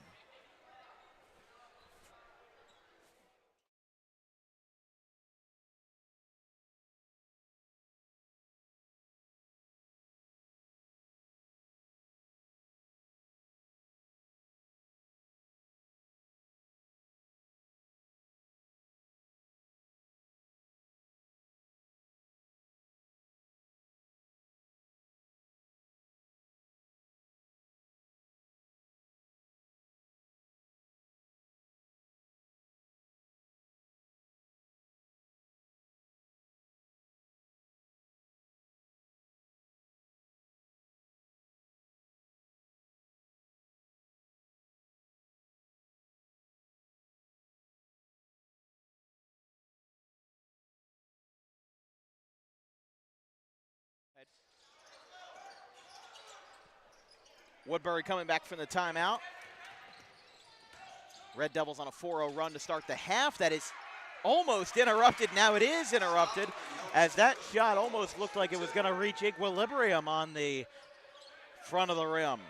Woodbury coming back from the timeout. Red Devils on a 4-0 run to start the half. That is almost interrupted. Now it is interrupted, as that shot almost looked like it was going to reach equilibrium on the front of the rim.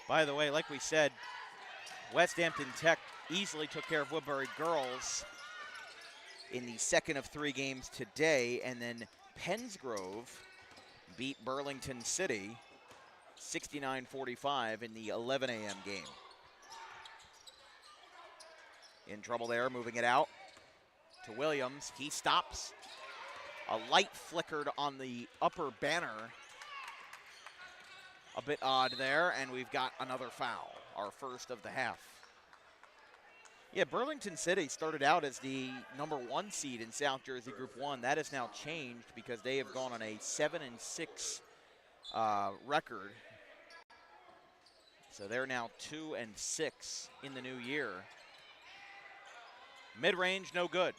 By the way, like we said, West Hampton Tech easily took care of Woodbury girls in the second of 3 games today, and then Pennsgrove beat Burlington City 69-45 in the 11 a.m. game. In trouble there, moving it out to Williams. He stops. A light flickered on the upper banner a bit odd there, and we've got another foul, our first of the half. Yeah, Burlington City started out as the #1 seed in South Jersey Group 1. That has now changed because they have gone on a 7-6 record. So they're now 2-6 in the new year. Mid-range, no good.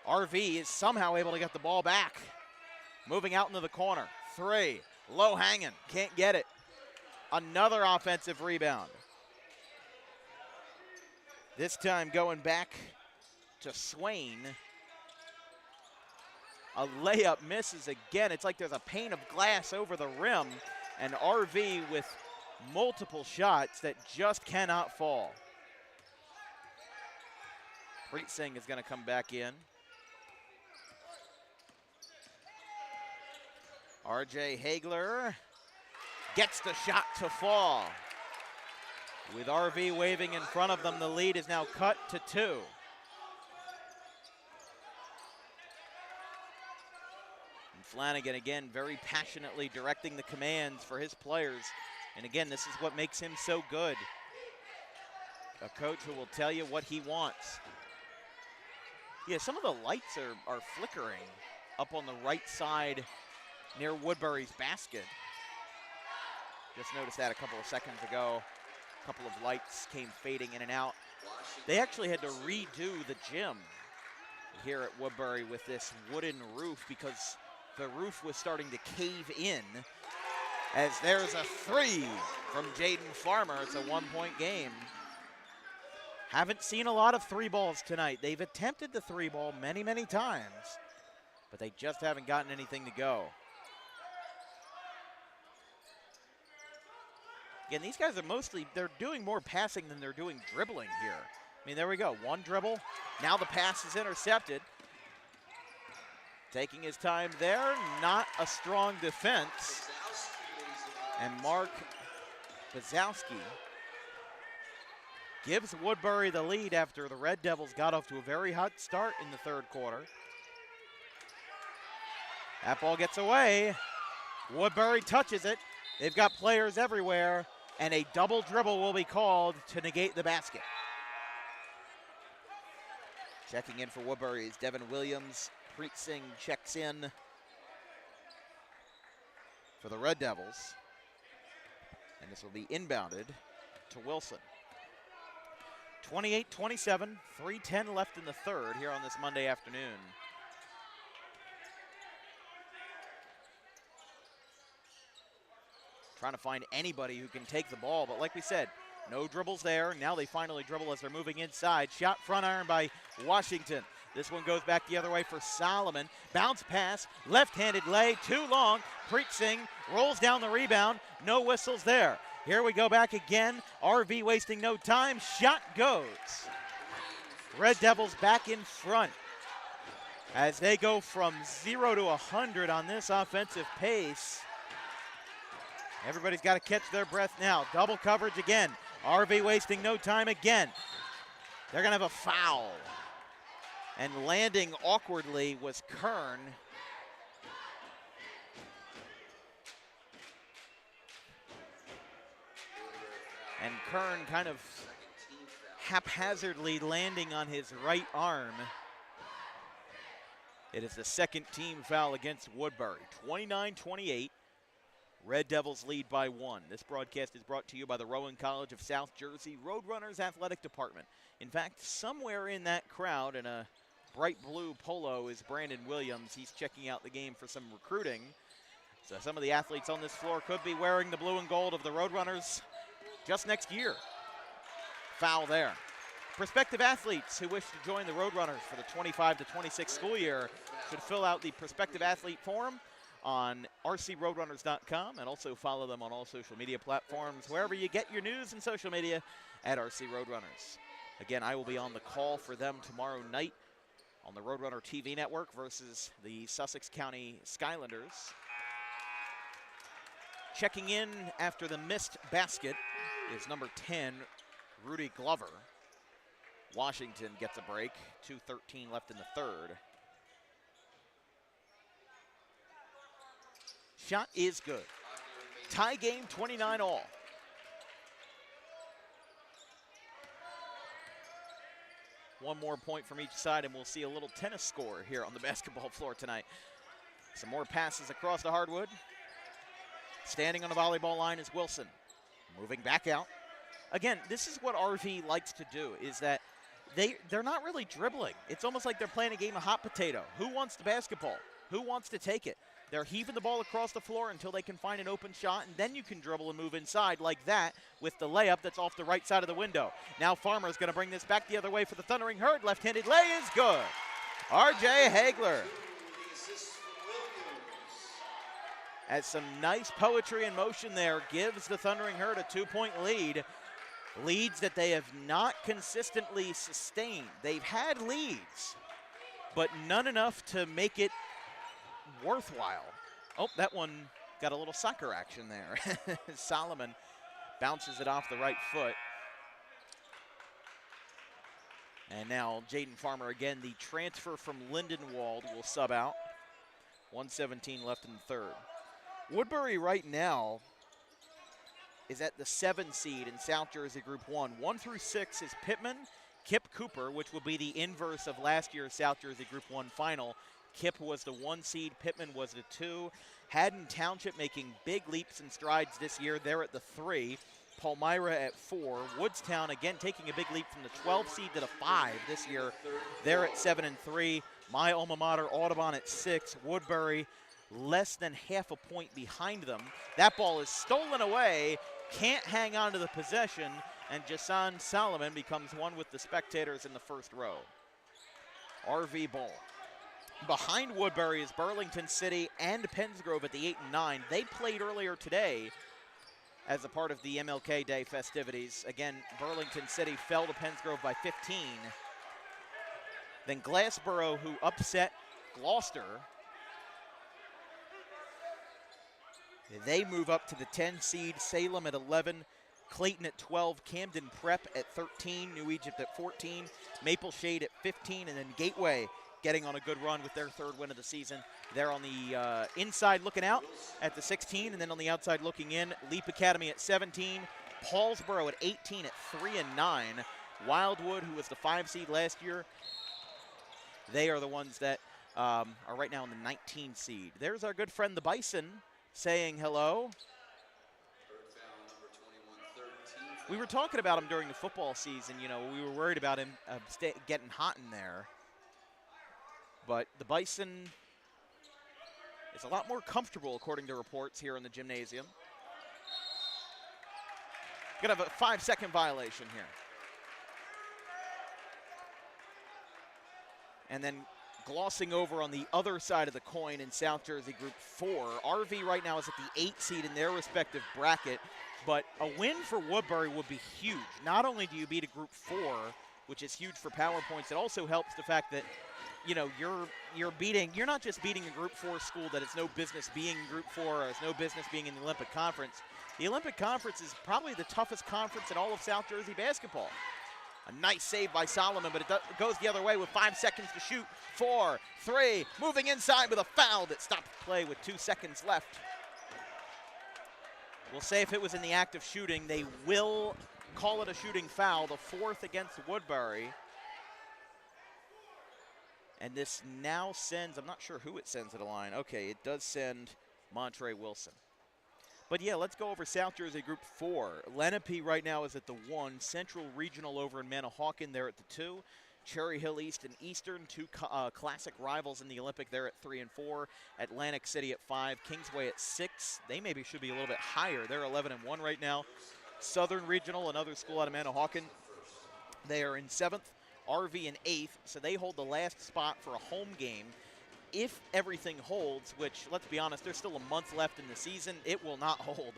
RV is somehow able to get the ball back. Moving out into the corner. 3, low hanging, can't get it. Another offensive rebound. This time going back to Swain. A layup misses again. It's like there's a pane of glass over the rim, and RV with multiple shots that just cannot fall. Preet Singh is going to come back in. RJ Hagler gets the shot to fall. With RV waving in front of them, the lead is now cut to 2. And Flanagan again very passionately directing the commands for his players. And again, this is what makes him so good. A coach who will tell you what he wants. Yeah, some of the lights are flickering up on the right side near Woodbury's basket. Just noticed that a couple of seconds ago. A couple of lights came fading in and out. They actually had to redo the gym here at Woodbury with this wooden roof because the roof was starting to cave in. As there's a 3 from Jaden Farmer. It's a 1-point game. Haven't seen a lot of 3 balls tonight. They've attempted the 3 ball many, many times, but they just haven't gotten anything to go. Again, these guys are they're doing more passing than they're doing dribbling here. I mean, there we go, 1 dribble. Now the pass is intercepted. Taking his time there, not a strong defense. And Mark Bazowski gives Woodbury the lead after the Red Devils got off to a very hot start in the 3rd quarter. That ball gets away. Woodbury touches it. They've got players everywhere, and a double dribble will be called to negate the basket. Checking in for Woodbury is Devin Williams. Preet Singh checks in for the Red Devils. And this will be inbounded to Wilson. 28-27, 3:10 left in the 3rd here on this Monday afternoon. Trying to find anybody who can take the ball, but like we said, no dribbles there. Now they finally dribble as they're moving inside. Shot front iron by Washington. This one goes back the other way for Solomon. Bounce pass, left-handed lay, too long. Preet Singh rolls down the rebound. No whistles there. Here we go back again. RV wasting no time. Shot goes. Red Devils back in front as they go from 0 to 100 on this offensive pace. Everybody's got to catch their breath now. Double coverage again. RV wasting no time again. They're going to have a foul. And landing awkwardly was Kern. And Kern kind of haphazardly landing on his right arm. It is the 2nd team foul against Woodbury. 29-28. Red Devils lead by 1. This broadcast is brought to you by the Rowan College of South Jersey Roadrunners Athletic Department. In fact, somewhere in that crowd in a bright blue polo is Brandon Williams. He's checking out the game for some recruiting. So some of the athletes on this floor could be wearing the blue and gold of the Roadrunners just next year. Foul there. Prospective athletes who wish to join the Roadrunners for the 25 to 26 school year should fill out the prospective athlete form on rcroadrunners.com and also follow them on all social media platforms, wherever you get your news and social media at RC Roadrunners. Again, I will be on the call for them tomorrow night on the Roadrunner TV network versus the Sussex County Skylanders. Checking in after the missed basket is number 10, Rudy Glover. Washington gets a break, 2:13 left in the 3rd. Shot is good. Tie game, 29 all. One more point from each side, and we'll see a little tennis score here on the basketball floor tonight. Some more passes across the hardwood. Standing on the volleyball line is Wilson. Moving back out. Again, this is what RV likes to do, is that they're not really dribbling. It's almost like they're playing a game of hot potato. Who wants the basketball? Who wants to take it? They're heaving the ball across the floor until they can find an open shot, and then you can dribble and move inside like that with the layup that's off the right side of the window. Now Farmer's going to bring this back the other way for the Thundering Herd. Left-handed lay is good. R.J. Hagler. As some nice poetry in motion there, gives the Thundering Herd a 2-point lead. Leads that they have not consistently sustained. They've had leads, but none enough to make it worthwhile. Oh, that one got a little soccer action there. Solomon bounces it off the right foot. And now Jaden Farmer again, the transfer from Lindenwold, will sub out. 1:17 left in the third. Woodbury right now is at the 7 seed in South Jersey Group 1. 1 through 6 is Pittman, Kip Cooper, which will be the inverse of last year's South Jersey Group 1 final. Kip was the 1 seed, Pittman was the 2. Haddon Township making big leaps and strides this year. They're at the 3. Palmyra at 4. Woodstown again taking a big leap from the 12 seed to the 5 this year. They're at 7 and 3. My alma mater, Audubon, at 6. Woodbury less than half a point behind them. That ball is stolen away. Can't hang on to the possession, and Jason Solomon becomes one with the spectators in the first row. RV ball. Behind Woodbury is Burlington City and Pennsgrove at the 8 and 9. They played earlier today as a part of the MLK Day festivities. Again, Burlington City fell to Pennsgrove by 15. Then Glassboro, who upset Gloucester, they move up to the 10 seed. Salem at 11, Clayton at 12, Camden Prep at 13, New Egypt at 14, Maple Shade at 15, and then Gateway getting on a good run with their 3rd win of the season. They're on the inside looking out at the 16, and then on the outside looking in. Leap Academy at 17, Paulsboro at 18 at 3 and 9. Wildwood, who was the 5 seed last year, they are the ones that are right now in the 19 seed. There's our good friend the Bison saying hello. We were talking about him during the football season. You know, we were worried about him getting hot in there. But the Bison is a lot more comfortable, according to reports, here in the gymnasium. Gonna have a 5-second violation here. And then glossing over on the other side of the coin in South Jersey Group 4. RV right now is at the 8 seed in their respective bracket, but a win for Woodbury would be huge. Not only do you beat a Group 4, which is huge for power points, it also helps the fact that, you know, you're not just beating a Group 4 school that has no business being Group 4 or has no business being in the Olympic Conference. The Olympic Conference is probably the toughest conference in all of South Jersey basketball. A nice save by Solomon, but it goes the other way with 5 seconds to shoot. 4, 3, moving inside with a foul that stops play with 2 seconds left. We'll say if it was in the act of shooting, they will call it a shooting foul, the 4th against Woodbury. And this now sends, I'm not sure who it sends to the line. Okay, it does send Montre Wilson. But yeah, let's go over South Jersey Group 4. Lenape right now is at the 1. Central Regional over in Manahawkin, they're at the 2. Cherry Hill East and Eastern, 2 classic rivals in the Olympic, they're at 3 and 4. Atlantic City at 5. Kingsway at 6. They maybe should be a little bit higher. They're 11 and 1 right now. Southern Regional, another school out of Manahawkin, they are in 7th. RV in 8th, so they hold the last spot for a home game. If everything holds, which, let's be honest, there's still a month left in the season, it will not hold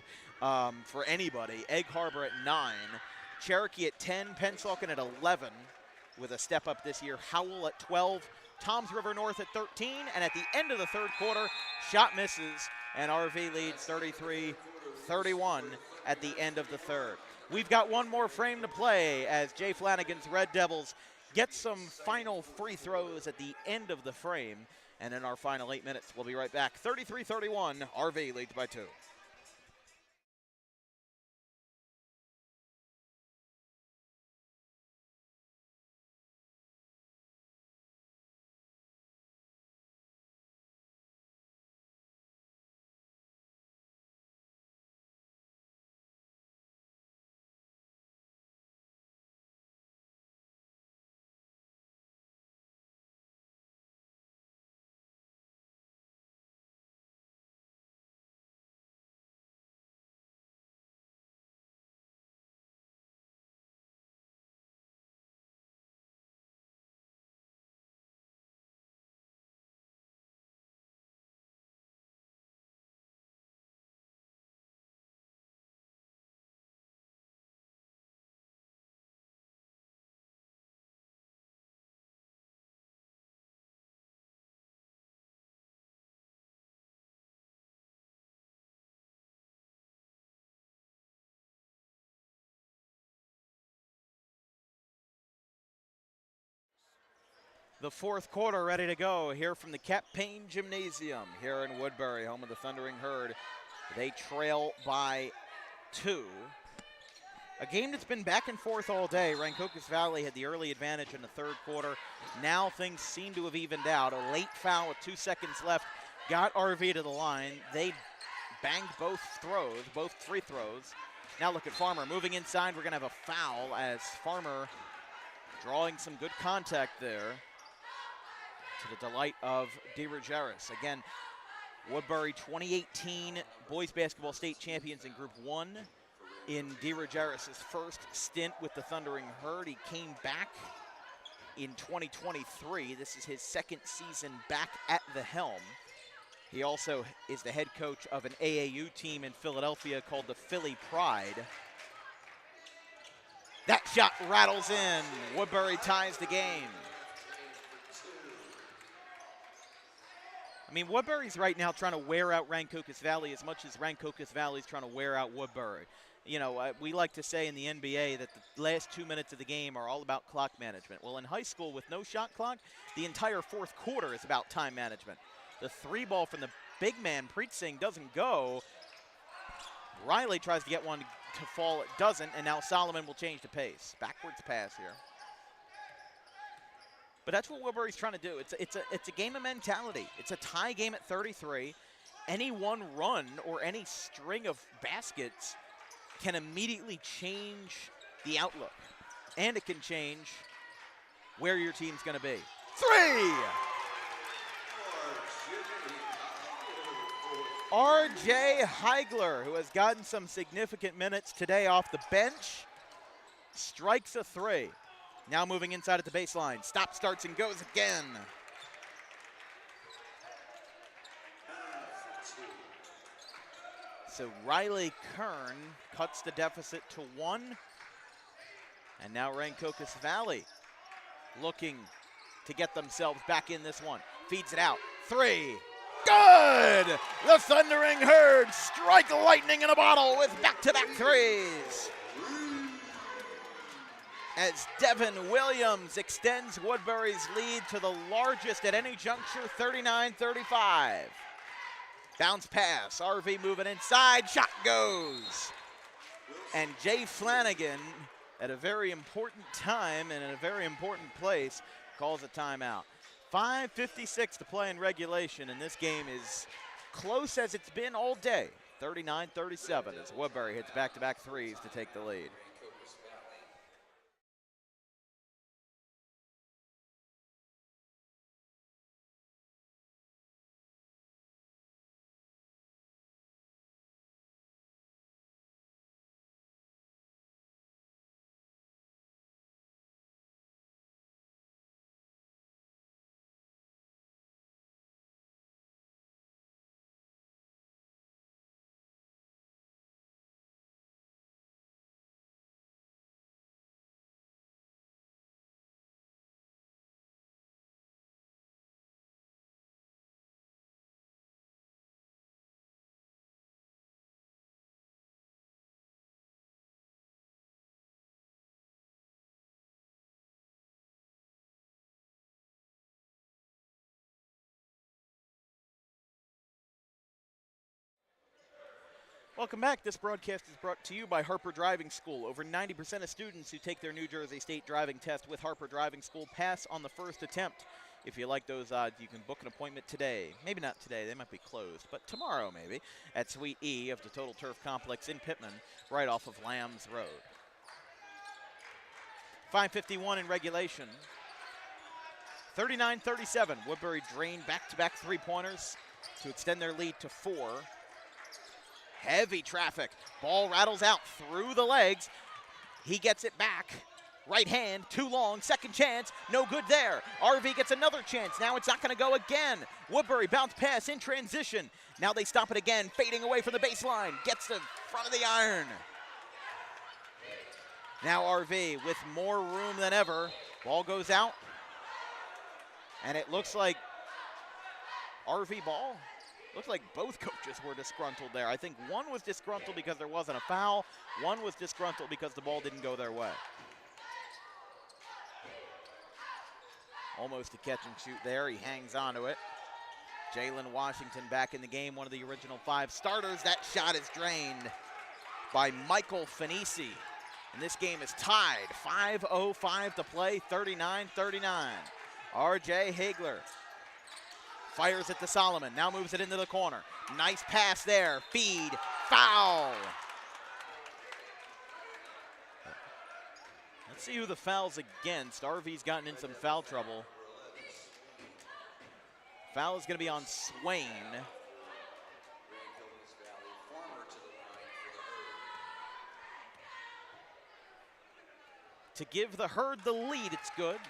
for anybody. Egg Harbor at 9, Cherokee at 10, Pennsauken at 11 with a step up this year, Howell at 12, Toms River North at 13, and at the end of the 3rd quarter, shot misses, and RV leads 33-31 at the end of the 3rd. We've got one more frame to play as Jay Flanagan's Red Devils get some final free throws at the end of the frame. And in our final 8 minutes, we'll be right back. 33-31, RV leads by 2. The fourth quarter ready to go here from the Cap Payne Gymnasium here in Woodbury, home of the Thundering Herd. They trail by 2. A game that's been back and forth all day. Rancocas Valley had the early advantage in the third quarter. Now things seem to have evened out. A late foul with 2 seconds left got RV to the line. They banged both free throws. Now look at Farmer moving inside. We're going to have a foul as Farmer drawing some good contact there, to the delight of DeRogeris. Again, Woodbury 2018 boys basketball state champions in Group 1. In DeRogeris' first stint with the Thundering Herd, he came back in 2023. This is his second season back at the helm. He also is the head coach of an AAU team in Philadelphia called the Philly Pride. That shot rattles in. Woodbury ties the game. I mean, Woodbury's right now trying to wear out Rancocas Valley as much as Rancocas Valley's trying to wear out Woodbury. You know, we like to say in the NBA that the last 2 minutes of the game are all about clock management. Well, in high school with no shot clock, the entire fourth quarter is about time management. The 3 ball from the big man, Preet Singh, doesn't go. Riley tries to get one to fall, it doesn't, and now Solomon will change the pace. Backwards pass here. But that's what Woodbury's trying to do. It's a game of mentality. It's a tie game at 33. Any one run or any string of baskets can immediately change the outlook. And it can change where your team's going to be. 3! R.J. Heigler, who has gotten some significant minutes today off the bench, strikes a 3. Now moving inside at the baseline. Stop, starts, and goes again. So Riley Kern cuts the deficit to 1. And now Rancocas Valley looking to get themselves back in this one. Feeds it out. 3. Good! The Thundering Herd strike lightning in a bottle with back-to-back 3s. As Devin Williams extends Woodbury's lead to the largest at any juncture, 39-35. Bounce pass, RV moving inside, shot goes. And Jay Flanagan, at a very important time and in a very important place, calls a timeout. 5:56 to play in regulation, and this game is close as it's been all day. 39-37 as Woodbury hits back-to-back 3s to take the lead. Welcome back. This broadcast is brought to you by Harper Driving School. Over 90% of students who take their New Jersey State driving test with Harper Driving School pass on the first attempt. If you like those odds, you can book an appointment today. Maybe not today, they might be closed, but tomorrow maybe, at Suite E of the Total Turf Complex in Pittman, right off of Lambs Road. 5:51 in regulation. 39-37, Woodbury drained back-to-back three-pointers to extend their lead to 4. Heavy traffic. Ball rattles out through the legs. He gets it back. Right hand, too long. Second chance, no good there. RV gets another chance. Now it's not going to go again. Woodbury bounce pass in transition. Now they stop it again, fading away from the baseline. Gets to front of the iron. Now RV with more room than ever. Ball goes out. And it looks like RV ball. Looks like both coaches were disgruntled there. I think one was disgruntled because there wasn't a foul. One was disgruntled because the ball didn't go their way. Almost a catch and shoot there. He hangs on to it. Jalen Washington back in the game, one of the original 5 starters. That shot is drained by Michael Finisi. And this game is tied. 5:05 to play, 39-39. R.J. Hagler fires it to Solomon. Now moves it into the corner. Nice pass there. Feed. Foul. Let's see who the foul's against. RV's gotten in some foul trouble. Foul is going to be on Swain. To give the Herd the lead, it's good.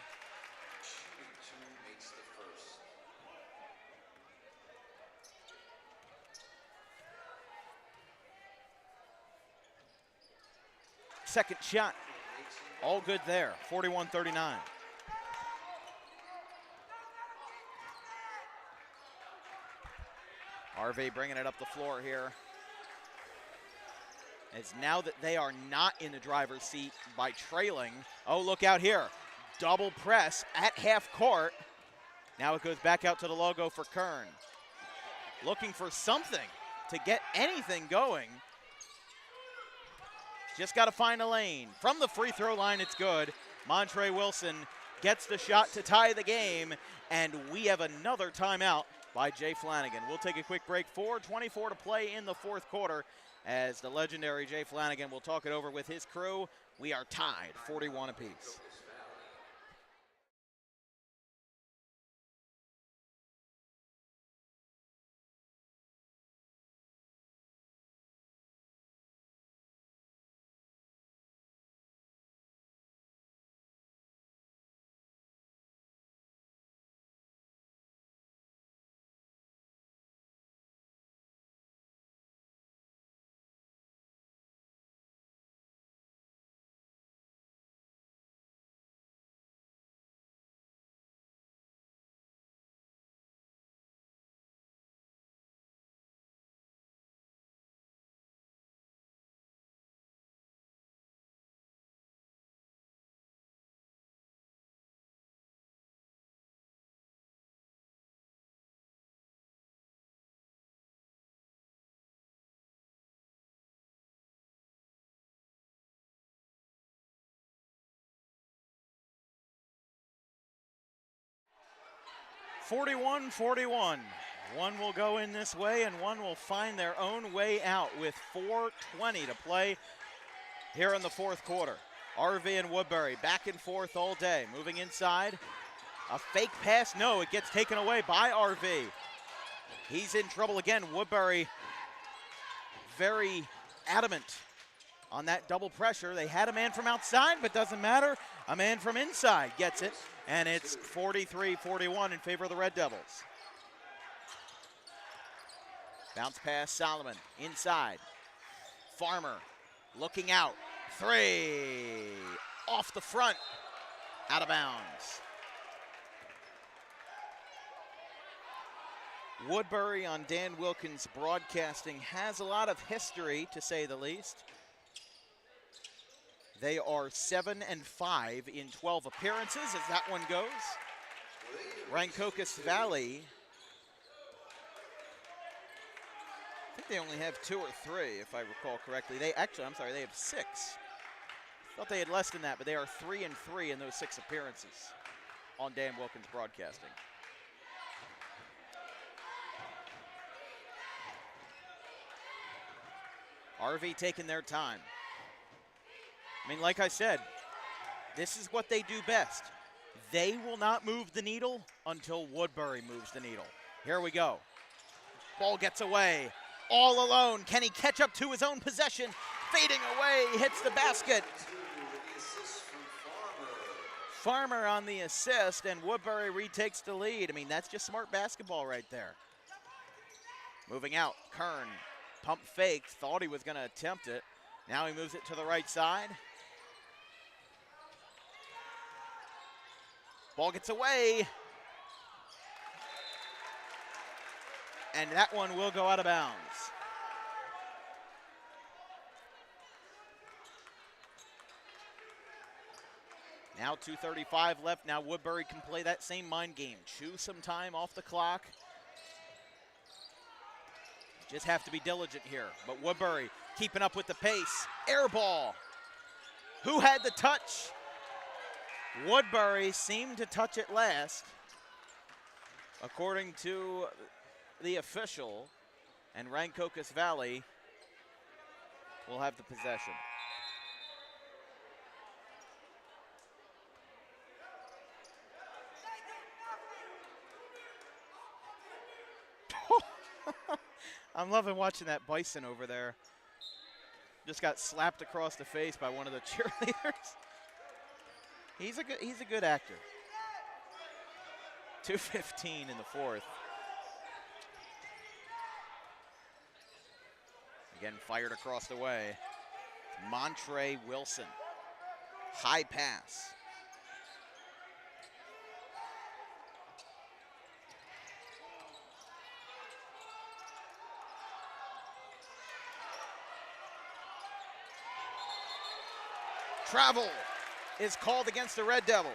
Second shot, all good there, 41-39. Harvey bringing it up the floor here. As now that they are not in the driver's seat by trailing. Oh, look out here. Double press at half court. Now it goes back out to the logo for Kern. Looking for something to get anything going. Just got to find a lane. From the free throw line, it's good. Montre Wilson gets the shot to tie the game, and we have another timeout by Jay Flanagan. We'll take a quick break. 4:24 to play in the fourth quarter as the legendary Jay Flanagan will talk it over with his crew. We are tied, 41 apiece. (41-41). One will go in this way and one will find their own way out with 4:20 to play here in the fourth quarter. RV and Woodbury back and forth all day. Moving inside. A fake pass. No, it gets taken away by RV. He's in trouble again. Woodbury very adamant on that double pressure. They had a man from outside, but doesn't matter. A man from inside gets it. And it's 43-41 in favor of the Red Devils. Bounce pass, Solomon, inside. Farmer, looking out. 3, off the front, out of bounds. Woodbury on Dan Wilkins Broadcasting has a lot of history, to say the least. They are 7-5 in 12 appearances as that one goes. Rancocas Valley, I think they only have 2 or 3, if I recall correctly. They actually, I'm sorry, they have 6. Thought they had less than that, but they are 3-3 in those 6 appearances on Dan Wilkins Broadcasting. RV taking their time. I mean, like I said, this is what they do best. They will not move the needle until Woodbury moves the needle. Here we go. Ball gets away. All alone. Can he catch up to his own possession? Fading away. Hits the basket. Farmer on the assist, and Woodbury retakes the lead. I mean, that's just smart basketball right there. Moving out. Kern. Pump faked. Thought he was going to attempt it. Now he moves it to the right side. Ball gets away. And that one will go out of bounds. Now 2:35 left. Now Woodbury can play that same mind game. Chew some time off the clock. Just have to be diligent here. But Woodbury keeping up with the pace. Air ball. Who had the touch? Woodbury seemed to touch it last, according to the official, and Rancocas Valley will have the possession. I'm loving watching that Bison over there. Just got slapped across the face by one of the cheerleaders. He's a good actor. 2:15 in the fourth. Again, fired across the way. Montre Wilson. High pass. Travel is called against the Red Devils.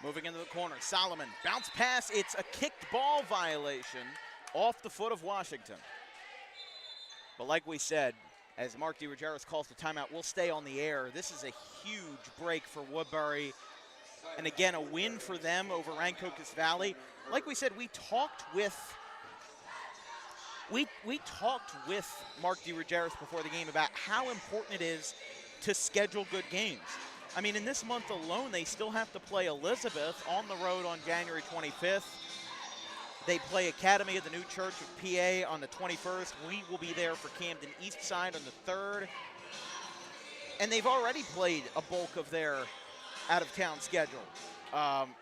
Moving into the corner, Solomon, bounce pass, it's a kicked ball violation off the foot of Washington. But like we said, as Mark DeRogeris calls the timeout, we'll stay on the air. This is a huge break for Woodbury. And again, a win for them over Rancocas Valley. Like we said, we talked with Mark DeRogeris before the game about how important it is to schedule good games. I mean, in this month alone, they still have to play Elizabeth on the road on January 25th. They play Academy of the New Church of PA on the 21st. We will be there for Camden Eastside on the 3rd. And they've already played a bulk of their out-of-town schedule.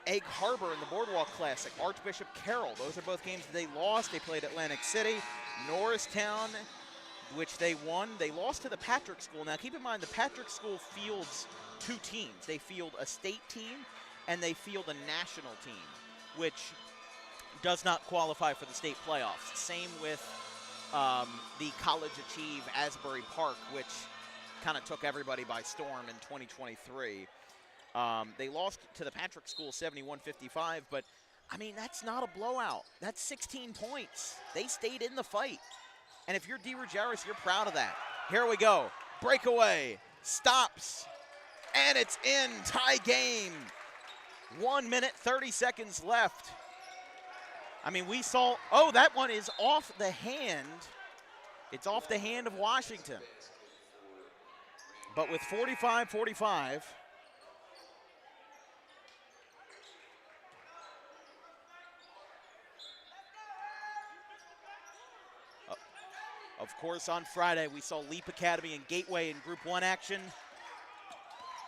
Egg Harbor in the Boardwalk Classic, Archbishop Carroll. Those are both games that they lost. They played Atlantic City, Norristown, which they won. They lost to the Patrick School. Now, keep in mind, the Patrick School fields two teams. They field a state team, and they field a national team, which does not qualify for the state playoffs. Same with the College Achieve Asbury Park, which kind of took everybody by storm in 2023. They lost to the Patrick School 71-55, but, I mean, that's not a blowout. That's 16 points. They stayed in the fight. And if you're DeRogeris, you're proud of that. Here we go. Breakaway. Stops. And it's in. Tie game. 1 minute, 30 seconds left. I mean, we saw, oh, that one is off the hand. It's off the hand of Washington. But with 45-45, of course, on Friday, we saw Leap Academy and Gateway in Group 1 action.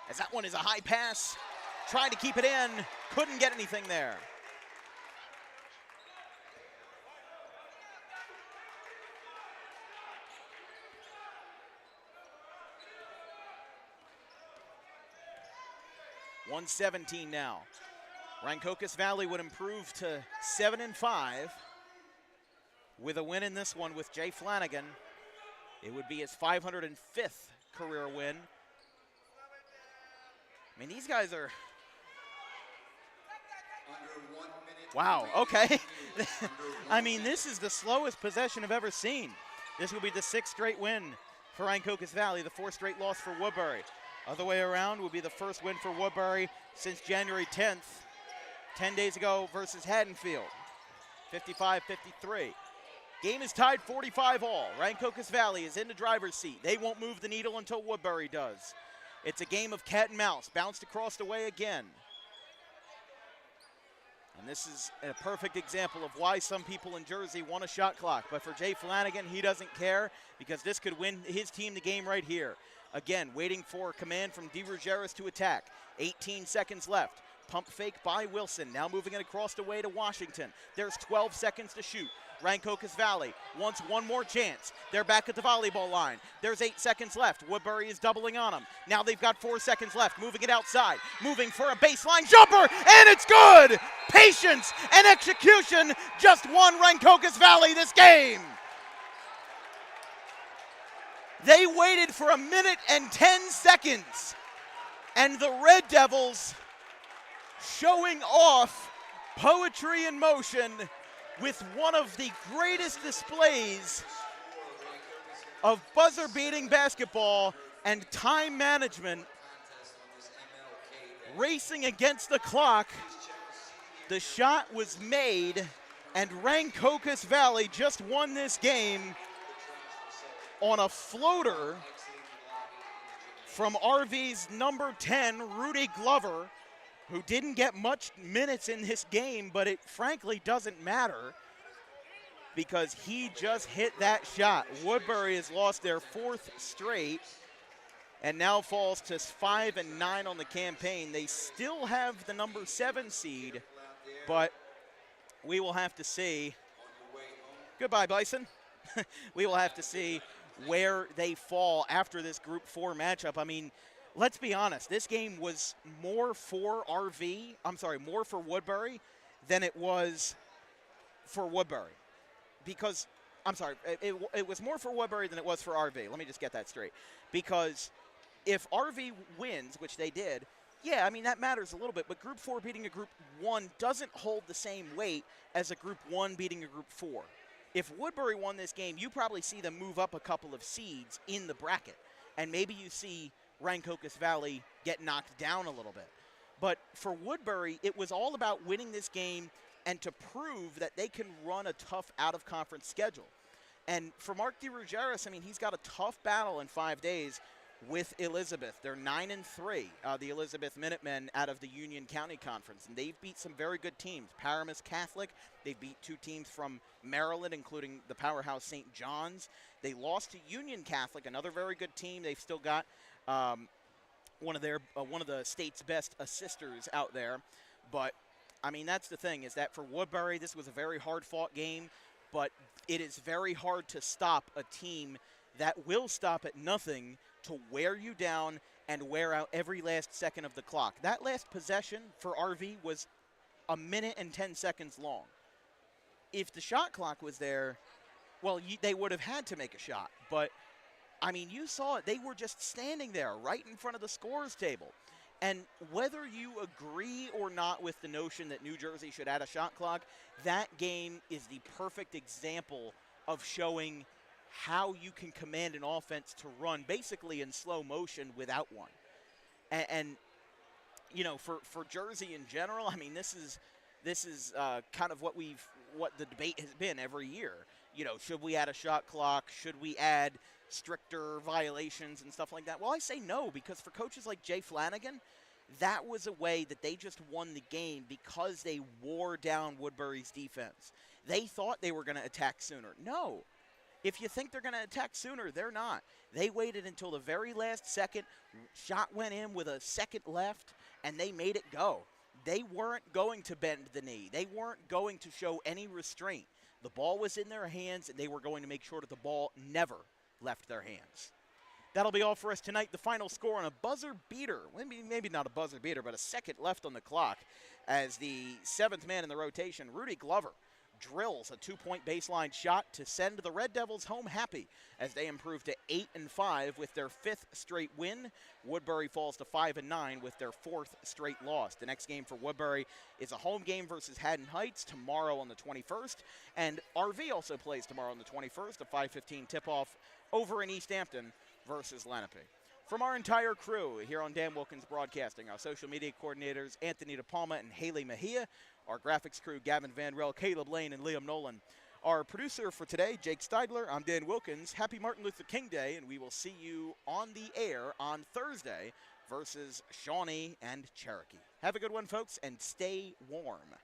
As that one is a high pass, trying to keep it in, couldn't get anything there. .117 now. Rancocas Valley would improve to 7-5. With a win in this one with Jay Flanagan, it would be his 505th career win. I mean, these guys are... Wow, okay. I mean, this is the slowest possession I've ever seen. This will be the 6th straight win for Rancocas Valley, the 4th straight loss for Woodbury. Other way around will be the first win for Woodbury since January 10th, 10 days ago versus Haddonfield, 55-53. Game is tied 45-all. Rancocas Valley is in the driver's seat. They won't move the needle until Woodbury does. It's a game of cat and mouse. Bounced across the way again. And this is a perfect example of why some people in Jersey want a shot clock. But for Jay Flanagan, he doesn't care because this could win his team the game right here. Again, waiting for command from DeRogeris to attack. 18 seconds left. Pump fake by Wilson. Now moving it across the way to Washington. There's 12 seconds to shoot. Rancocas Valley wants one more chance. They're back at the volleyball line. There's 8 seconds left. Woodbury is doubling on them. Now they've got 4 seconds left. Moving it outside. Moving for a baseline jumper, and it's good! Patience and execution just won Rancocas Valley this game. They waited for 1 minute and 10 seconds, and the Red Devils showing off poetry in motion with one of the greatest displays of buzzer-beating basketball and time management. Racing against the clock, the shot was made, and Rancocas Valley just won this game on a floater from RV's number 10, Rudy Glover, who didn't get much minutes in this game, but it frankly doesn't matter because he just hit that shot. Woodbury has lost their 4th straight and now falls to 5-9 on the campaign. They still have the number 7 seed, but we will have to see. Goodbye, Bison. We will have to see where they fall after this Group 4 matchup. I mean, let's be honest, this game was more for Woodbury than it was for Woodbury. Because, it was more for Woodbury than it was for RV. Let me just get that straight. Because if RV wins, which they did, yeah, I mean, that matters a little bit. But Group 4 beating a Group 1 doesn't hold the same weight as a Group 1 beating a Group 4. If Woodbury won this game, you probably see them move up a couple of seeds in the bracket. And maybe you see Rancocas Valley get knocked down a little bit. But for Woodbury, it was all about winning this game and to prove that they can run a tough out-of-conference schedule. And for Mark DeRuggiero, I mean, he's got a tough battle in 5 days with Elizabeth. They're 9-3, the Elizabeth Minutemen out of the Union County Conference. And they've beat some very good teams. Paramus Catholic, they beat 2 teams from Maryland, including the powerhouse St. John's. They lost to Union Catholic, another very good team. They've still got one of the state's best assisters out there. But, I mean, that's the thing, is that for Woodbury, this was a very hard-fought game. But it is very hard to stop a team that will stop at nothing to wear you down and wear out every last second of the clock. That last possession for RV was 1 minute and 10 seconds long. If the shot clock was there, well, they would have had to make a shot. But, I mean, you saw it. They were just standing there right in front of the scorer's table. And whether you agree or not with the notion that New Jersey should add a shot clock, that game is the perfect example of showing how you can command an offense to run basically in slow motion without one. And you know, for Jersey in general, I mean, this is kind of what the debate has been every year. You know, should we add a shot clock? Should we add stricter violations and stuff like that? Well, I say no, because for coaches like Jay Flanagan, that was a way that they just won the game because they wore down Woodbury's defense. They thought they were going to attack sooner. No. If you think they're going to attack sooner, they're not. They waited until the very last second. Shot went in with a second left, and they made it go. They weren't going to bend the knee. They weren't going to show any restraint. The ball was in their hands, and they were going to make sure that the ball never left their hands. That'll be all for us tonight. The final score on a buzzer beater. Maybe not a buzzer beater, but a second left on the clock as the 7th man in the rotation, Rudy Glover, drills a 2-point baseline shot to send the Red Devils home happy as they improve to 8-5 with their 5th straight win. Woodbury falls to 5-9 with their 4th straight loss. The next game for Woodbury is a home game versus Haddon Heights tomorrow on the 21st, and RV also plays tomorrow on the 21st, a 5:15 tip-off over in East Hampton versus Lenape. From our entire crew here on Dan Wilkins Broadcasting, our social media coordinators Anthony DePalma and Haley Mejia, our graphics crew Gavin Van Rel, Caleb Lane, and Liam Nolan. Our producer for today, Jake Steidler. I'm Dan Wilkins. Happy Martin Luther King Day, and we will see you on the air on Thursday versus Shawnee and Cherokee. Have a good one, folks, and stay warm.